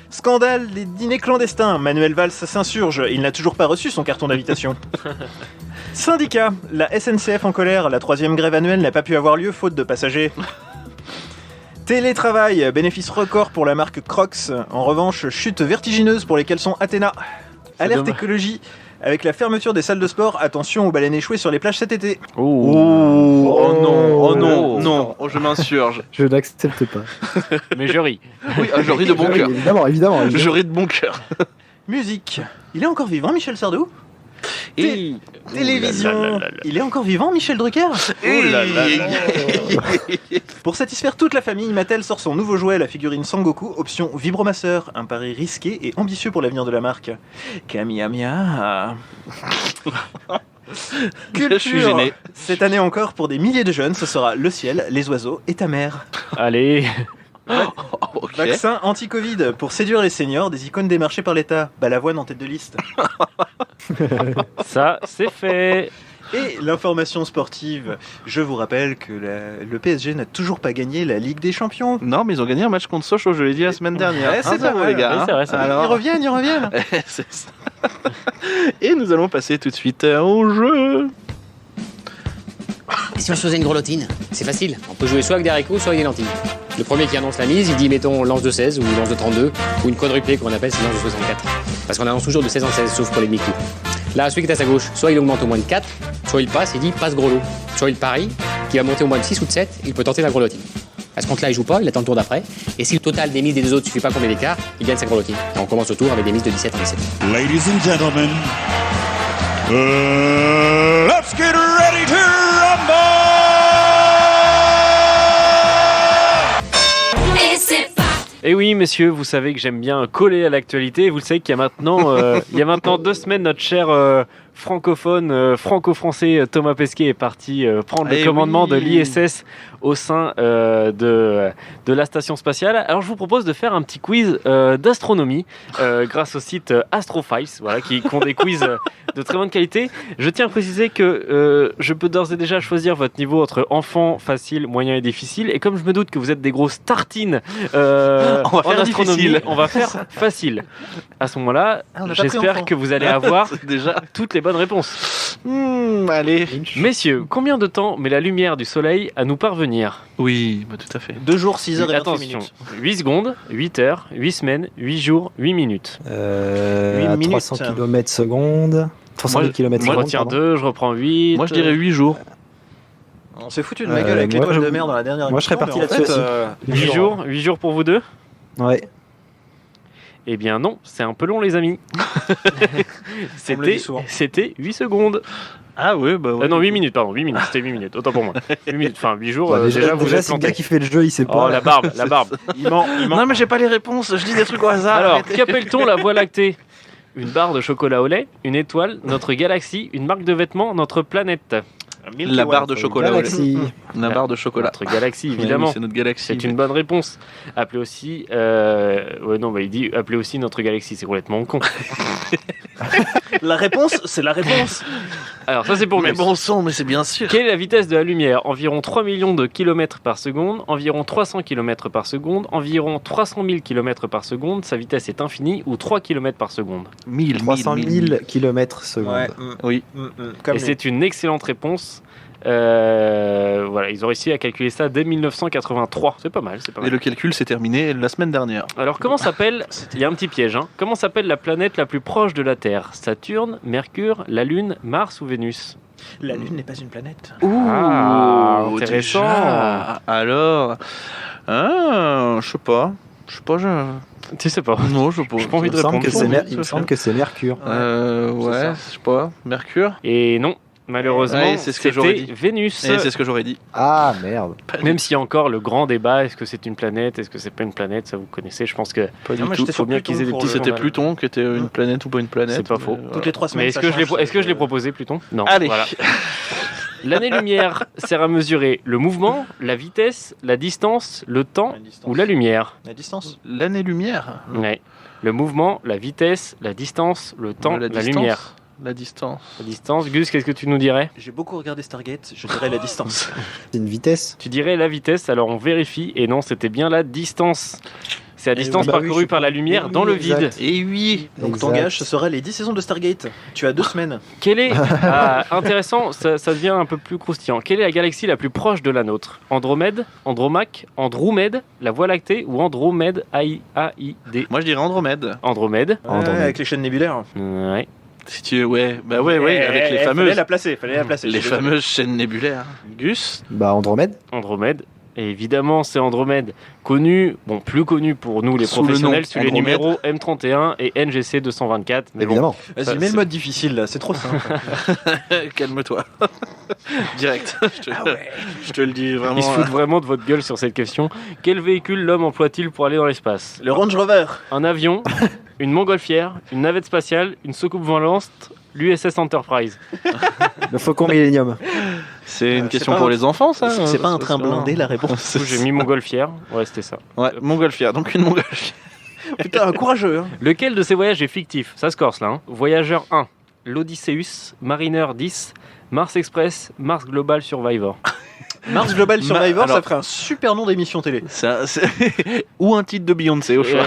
S6: Scandale des dîners clandestins. Manuel Valls s'insurge. Il n'a toujours pas reçu son carton d'invitation. Syndicat. La SNCF en colère. La 3e grève annuelle n'a pas pu avoir lieu faute de passagers. Télétravail. Bénéfice record pour la marque Crocs. En revanche, chute vertigineuse pour les caleçons Athéna. Alerte
S1: dommage.
S6: écologie. Avec la fermeture des salles de sport, attention aux baleines échouées sur les plages cet été.
S4: Non, je m'insurge.
S3: Je n'accepte pas.
S1: Mais je ris.
S4: Oui, je ris de bon cœur.
S3: Évidemment.
S4: Je ris de bon cœur.
S6: Musique. Il est encore vivant, Michel Sardou ?
S1: Et
S6: Télévision. Il est encore vivant, Michel Drucker ? Pour satisfaire toute la famille, Mattel sort son nouveau jouet, la figurine Sangoku, option vibromasseur. Un pari risqué et ambitieux pour l'avenir de la marque. Kamiya.
S4: Je suis gêné.
S6: Cette année encore, pour des milliers de jeunes, ce sera le ciel, les oiseaux et ta mère.
S1: allez.
S4: Ok.
S6: Vaccin anti-Covid. Pour séduire les seniors, des icônes démarchées par l'État. Balavoine en tête de liste.
S1: Ça, c'est fait.
S6: Et l'information sportive. Je vous rappelle que le PSG n'a toujours pas gagné la Ligue des Champions.
S4: Non, mais ils ont gagné un match contre Sochaux, je l'ai dit la semaine dernière.
S6: Ouais, c'est
S4: 1-0,
S6: pas mal.
S4: les gars.
S1: Oui, c'est vrai, ça.
S6: Ils reviennent.
S4: C'est ça. Et nous allons passer tout de suite au jeu.
S11: Et si on se faisait une grelottine? C'est facile. On peut jouer soit avec des haricots, soit avec des lentilles. Le premier qui annonce la mise, il dit mettons lance de 16 ou lance de 32 ou une quadruplée qu'on appelle, c'est lance de 64. Parce qu'on annonce toujours de 16 en 16, sauf pour les demi-coups. Là, celui qui est à sa gauche, soit il augmente au moins de 4, soit il passe, il dit passe gros lot. Soit il parie, qui va monter au moins de 6 ou de 7, il peut tenter la grelottine. À ce compte-là, il joue pas, il attend le tour d'après. Et si le total des mises des deux autres suffit pas combien d'écart, il gagne sa grelottine. Et on commence le tour avec des mises de 17 en 17.
S7: Ladies and gentlemen, let's get ready to rumble!
S1: Et oui, messieurs, vous savez que j'aime bien coller à l'actualité. Vous le savez qu'il y a maintenant, 2 semaines, notre cher francophone, franco-français Thomas Pesquet est parti prendre le commandement de l'ISS au sein de la station spatiale. Alors je vous propose de faire un petit quiz d'astronomie grâce au site Astrofiles, voilà, qui ont des quiz de très bonne qualité. Je tiens à préciser que je peux d'ores et déjà choisir votre niveau entre enfant, facile, moyen et difficile. Et comme je me doute que vous êtes des grosses tartines en astronomie, difficile. On va faire facile. À ce moment-là, j'espère que vous allez avoir
S4: déjà
S1: toutes les bonnes réponses.
S4: Allez.
S1: Messieurs, combien de temps met la lumière du soleil à nous parvenir ?
S4: Oui, bah, tout à fait.
S6: 2 jours, 6 heures et 28
S1: Attention,
S6: minutes.
S1: 8 secondes, 8 heures, 8 semaines, 8 jours, 8 minutes.
S3: À 300 km secondes. 300 000 km
S1: Moi, je retire 2, je reprends 8.
S4: Moi, je dirais 8 jours.
S6: On s'est foutu de ma gueule avec l'étoile de mer dans la dernière
S3: Moi, je serais
S6: émission,
S3: parti là-dessus aussi.
S1: 8 jours pour vous deux ?
S3: Ouais.
S1: Eh bien non, c'est un peu long les amis. C'était 8 secondes.
S4: Ah ouais, bah ouais.
S1: Non, 8 minutes, pardon, 8 minutes, c'était 8 minutes, autant pour moi. 8 minutes, enfin 8 jours, déjà vous êtes
S3: c'est le
S1: planté.
S3: gars qui fait le jeu, il sait pas.
S1: Oh, la barbe. Il ment.
S4: Non, mais j'ai pas les réponses, je dis des trucs au hasard.
S1: Alors,
S4: arrêtez.
S1: qu'appelle-t-on la Voie lactée ? Une barre de chocolat au lait, une étoile, notre galaxie, une marque de vêtements, notre planète.
S4: La barre de chocolat.
S3: Galaxie.
S4: La barre de chocolat.
S1: Notre galaxie, évidemment.
S4: Oui, c'est notre galaxie.
S1: C'est une bonne réponse. Appelez aussi. Il dit appelez aussi notre galaxie. C'est complètement con.
S6: La réponse, c'est la réponse.
S1: Alors, ça, c'est pour
S4: Mais
S1: Gus.
S4: bon sang, mais c'est bien sûr.
S1: Quelle est la vitesse de la lumière ? Environ 3 millions de kilomètres par seconde, environ 300 kilomètres par seconde, environ 300 000 kilomètres par seconde. Sa vitesse est infinie ou 3 kilomètres par seconde ?
S3: 300 000 km secondes.
S4: Oui.
S1: Et c'est une excellente réponse. Voilà, ils ont réussi à calculer ça dès 1983. C'est pas mal, c'est pas mal.
S4: Et le calcul s'est terminé la semaine dernière.
S1: Alors, comment s'appelle... Il y a un petit piège, hein. Comment s'appelle la planète la plus proche de la Terre ? Saturne, Mercure, la Lune, Mars ou Vénus ?
S6: La Lune n'est pas une planète.
S1: Ah, intéressant.
S4: Déjà. Alors, je sais pas.
S1: Tu sais pas.
S4: Non, je sais pas.
S1: J'ai pas envie de
S3: Il me semble
S1: répondre.
S3: que c'est Mercure.
S4: Ouais, je sais pas. Mercure.
S1: Et non, malheureusement,
S4: Ouais, c'est ce que j'aurais
S1: c'était
S4: dit.
S1: Vénus.
S4: Et c'est ce que j'aurais dit.
S3: Ah merde.
S1: Même s'il y a encore le grand débat, est-ce que c'est une planète, est-ce que c'est pas une planète, ça vous connaissez, je pense que
S4: Pas du
S6: moi,
S4: tout.
S6: j'étais sur
S1: faut bien
S6: Pluton
S1: qu'ils aient des
S6: pour
S1: petits
S6: le-
S4: C'était
S1: sondage.
S4: Pluton qui était une planète ou pas une planète.
S1: C'est pas faux.
S4: mais
S6: Toutes les 3 semaines.
S1: Mais est-ce que je l'ai proposé, Pluton ? Non.
S4: Allez.
S1: Voilà. L'année-lumière sert à mesurer le mouvement, la vitesse, la distance, le temps ou la lumière.
S6: La distance.
S4: L'année-lumière.
S1: Ouais. Le mouvement, la vitesse, la distance, le temps, la
S4: distance.
S1: lumière.
S4: La distance.
S1: La distance. Gus, qu'est-ce que tu nous dirais ?
S6: J'ai beaucoup regardé Stargate, je dirais la distance.
S3: C'est une vitesse.
S1: Tu dirais la vitesse, alors on vérifie, et non, c'était bien la distance. C'est la distance
S3: oui,
S1: parcourue par la lumière
S3: oui,
S1: dans le
S3: exact.
S1: vide.
S4: Et oui.
S6: Donc ton gage, ce sera les 10 saisons de Stargate. Tu as 2 semaines.
S1: Quelle est... Ah, intéressant, ça devient un peu plus croustillant. Quelle est la galaxie la plus proche de la nôtre ? Andromède, Andromaque, Andromède, la Voie lactée ou Andromède AID ?
S4: Moi je dirais Andromède.
S1: Andromède.
S3: Andromède.
S6: Avec les chaînes nébulaires.
S1: Ouais.
S4: Si tu ouais, bah ouais, avec les
S6: Fallait
S4: fameuses,
S6: la placer, fallait la placer.
S4: les fameuses chaînes nébulaires. Gus.
S3: Bah Andromède.
S1: Andromède. Et évidemment, c'est Andromède, connu, bon, plus connu pour nous les
S4: Sous le
S1: professionnels,
S4: nom
S1: sous les
S4: Andromède.
S1: numéros M31 et NGC 224. Mais bon,
S3: Évidemment.
S6: Vas-y,
S1: Ça,
S6: mets
S1: c'est-
S6: le mode difficile là, c'est trop simple.
S4: Calme-toi. Direct. Je te le dis vraiment.
S1: ils se foutent vraiment de votre gueule sur cette question. Quel véhicule l'homme emploie-t-il pour aller dans l'espace ?
S6: Le Range Rover.
S1: Un avion, une montgolfière, une navette spatiale, une soucoupe volante, l'USS Enterprise.
S3: Le Faucon Millennium.
S4: C'est une
S6: c'est
S4: question
S6: pas
S4: pour
S6: un-
S4: les enfants, ça.
S6: C'est pas un train blindé la réponse.
S1: Du coup, j'ai mis montgolfière. Ouais, c'était ça.
S4: Ouais, montgolfière. Donc une montgolfière.
S6: Putain, courageux. Hein.
S1: Lequel de ces voyages est fictif ? Ça se corse là. Hein. Voyageur 1, l'Odysseus, Mariner 10, Mars Express, Mars Global Survivor.
S6: Mars Global Survivor,
S4: alors-
S6: ça ferait un super nom d'émission télé.
S4: Ou un titre de Beyoncé au choix.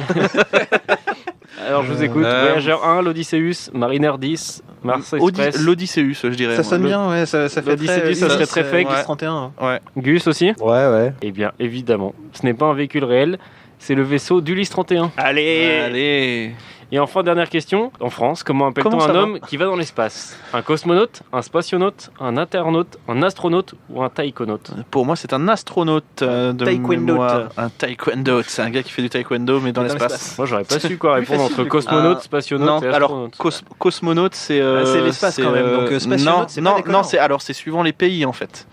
S1: Alors je vous écoute. Voyageur 1, l'Odysseus, Mariner 10, Mars Express.
S4: L'Odysseus, je dirais.
S6: Ça
S4: moi.
S6: sonne bien, ouais, ça fait
S1: l'Odyssée
S6: très...
S1: 10, ça serait très fake.
S6: X 31.
S4: Ouais.
S1: Gus aussi ?
S3: Ouais.
S1: Eh bien, évidemment, ce n'est pas un véhicule réel, c'est le vaisseau d'Ulysse 31.
S4: Allez.
S1: Et enfin, dernière question, en France, comment appelle-t-on
S4: Comment ça
S1: un
S4: va
S1: homme qui va dans l'espace ? Un cosmonaute, un spationaute, un internaute, un astronaute ou un taïkonaute ?
S4: Pour moi, c'est un astronaute de
S6: Taekwondo.
S4: mémoire. Un taekwondo. C'est un gars qui fait du taekwondo, mais dans
S6: Dans
S4: l'espace.
S6: l'espace.
S1: Moi, j'aurais pas su quoi répondre
S6: facile,
S1: entre
S6: du coup.
S1: cosmonaute, spationaute
S4: Non,
S1: et
S4: alors
S1: astronaute.
S4: cosmonaute, c'est.
S6: C'est l'espace, quand même, donc, spationaute,
S4: non,
S6: c'est pas
S4: non,
S6: déconnant.
S4: non, c'est suivant les pays en fait.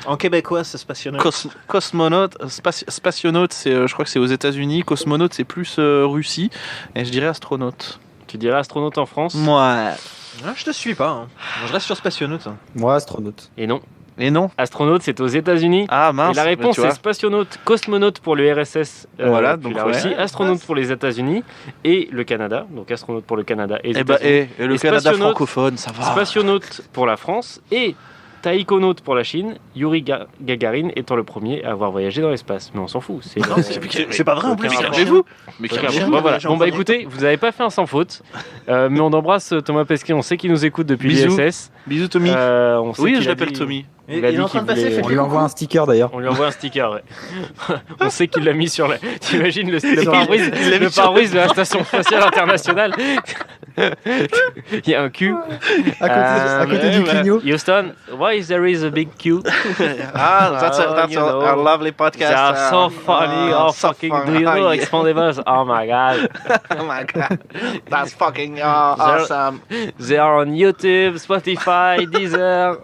S6: En québécois, c'est spationaute.
S4: Cosmonaute, spationaute, c'est je crois que c'est aux États-Unis. Cosmonaute, c'est plus Russie. Et je dirais astronaute.
S1: Tu dirais astronaute en France?
S4: Moi.
S6: Ah, je te suis pas. Moi, je reste sur spationaute.
S3: Moi, astronaute.
S1: Et non.
S4: Et non.
S1: Astronaute, c'est aux États-Unis.
S4: Ah mince.
S1: Et la réponse
S4: tu vois.
S1: c'est spationaute, cosmonaute pour le RSS.
S4: Voilà,
S1: puis
S4: donc
S1: la
S4: ouais.
S1: Russie, astronaute pour les États-Unis et le Canada. Donc astronaute pour le Canada et les
S4: Et bah,
S1: États-Unis.
S4: et le
S1: Et
S4: Canada
S1: spationaute-
S4: francophone, ça va.
S1: Spationaute pour la France et taïkonaute pour la Chine. Yuri Gagarin étant le premier à avoir voyagé dans l'espace. Mais on s'en fout.
S6: C'est pas vrai en plus.
S1: Aucun rapport.
S4: Calmez-vous. Mais
S1: Aucun
S4: calmez-vous.
S1: rapport. Bon, voilà.
S6: j'ai
S1: Bon bah
S6: entendu.
S1: écoutez, vous avez pas fait un sans faute, mais on embrasse Thomas Pesquet. On sait qu'il nous écoute depuis
S4: Bisous.
S1: l'ISS.
S4: Bisous Tommy.
S1: On sait
S4: Oui,
S1: qu'il
S4: je
S1: a
S4: l'appelle
S1: dit-
S4: Tommy.
S1: Il a
S6: Il est
S1: dit
S6: en train
S1: qu'il
S6: de passer,
S1: voulait-
S3: On lui envoie un sticker d'ailleurs.
S1: On lui envoie un sticker, ouais. On sait qu'il l'a mis sur la. T'imagines le pare-brise,
S4: il l'a mis
S1: le
S4: sur-
S1: pare-brise de la station spatiale internationale. Il y a un Q.
S3: À côté du clignot.
S1: Houston, why there is a big Q?
S4: Ah, that's
S1: you know,
S4: a lovely podcast.
S1: They are so funny. Oh,
S4: so
S1: fucking.
S4: funny.
S1: Do you know Expandables? Oh my god.
S4: Oh my god. That's fucking awesome.
S1: They are on YouTube, Spotify, Deezer.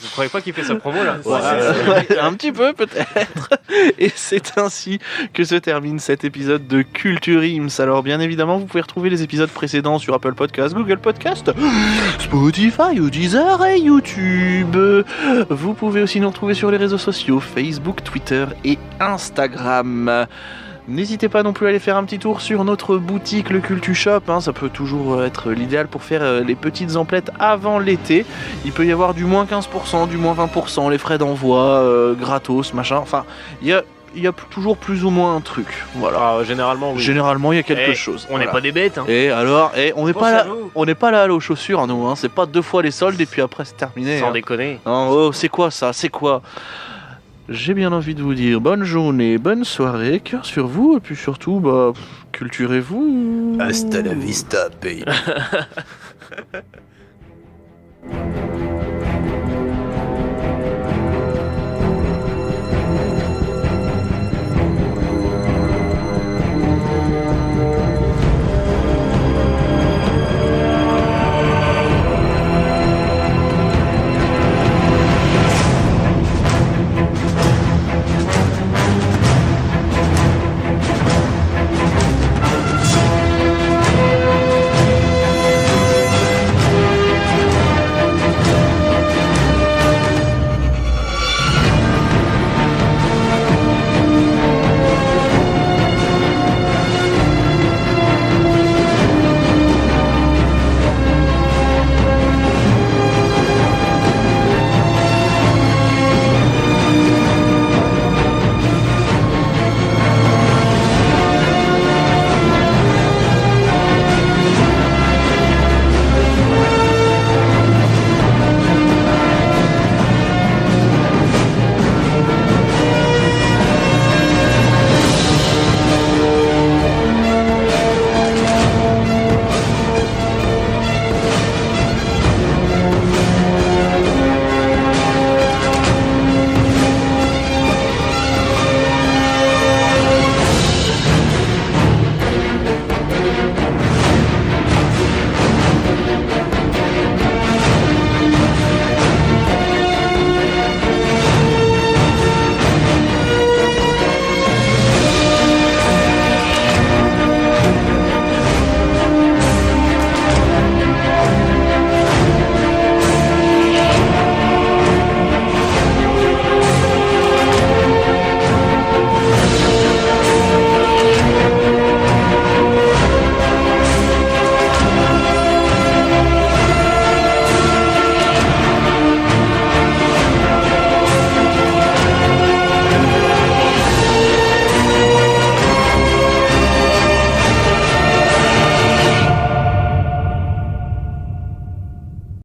S1: Vous croyez pas qu'il fait sa promo là?
S4: Ouais, un petit peu peut-être. Et c'est ainsi que se termine cet épisode de Culture Ims. Alors bien évidemment, vous pouvez retrouver les épisodes précédents sur Apple Podcast, Google Podcast, Spotify ou Deezer et YouTube. Vous pouvez aussi nous retrouver sur les réseaux sociaux, Facebook, Twitter et Instagram. N'hésitez pas non plus à aller faire un petit tour sur notre boutique, le Cultu Shop. Ça peut toujours être l'idéal pour faire les petites emplettes avant l'été. Il peut y avoir du moins 15%, du moins 20%, les frais d'envoi, gratos, machin. Enfin, il y a toujours plus ou moins un truc. Voilà.
S1: Ah, généralement, oui.
S4: Généralement, il y a quelque
S1: Eh,
S4: chose.
S1: On n'est
S4: Voilà.
S1: pas des bêtes. Hein.
S4: Et alors, on n'est
S6: Pense
S4: pas
S6: à
S4: là.
S6: nous.
S4: On n'est pas là à l'eau chaussures, nous. C'est pas 2 fois les soldes et puis après c'est terminé.
S1: Sans
S4: hein.
S1: déconner.
S4: Non, oh, c'est quoi ça? C'est quoi? J'ai bien envie de vous dire bonne journée, bonne soirée, cœur sur vous, et puis surtout, culturez-vous.
S7: Hasta la vista, baby.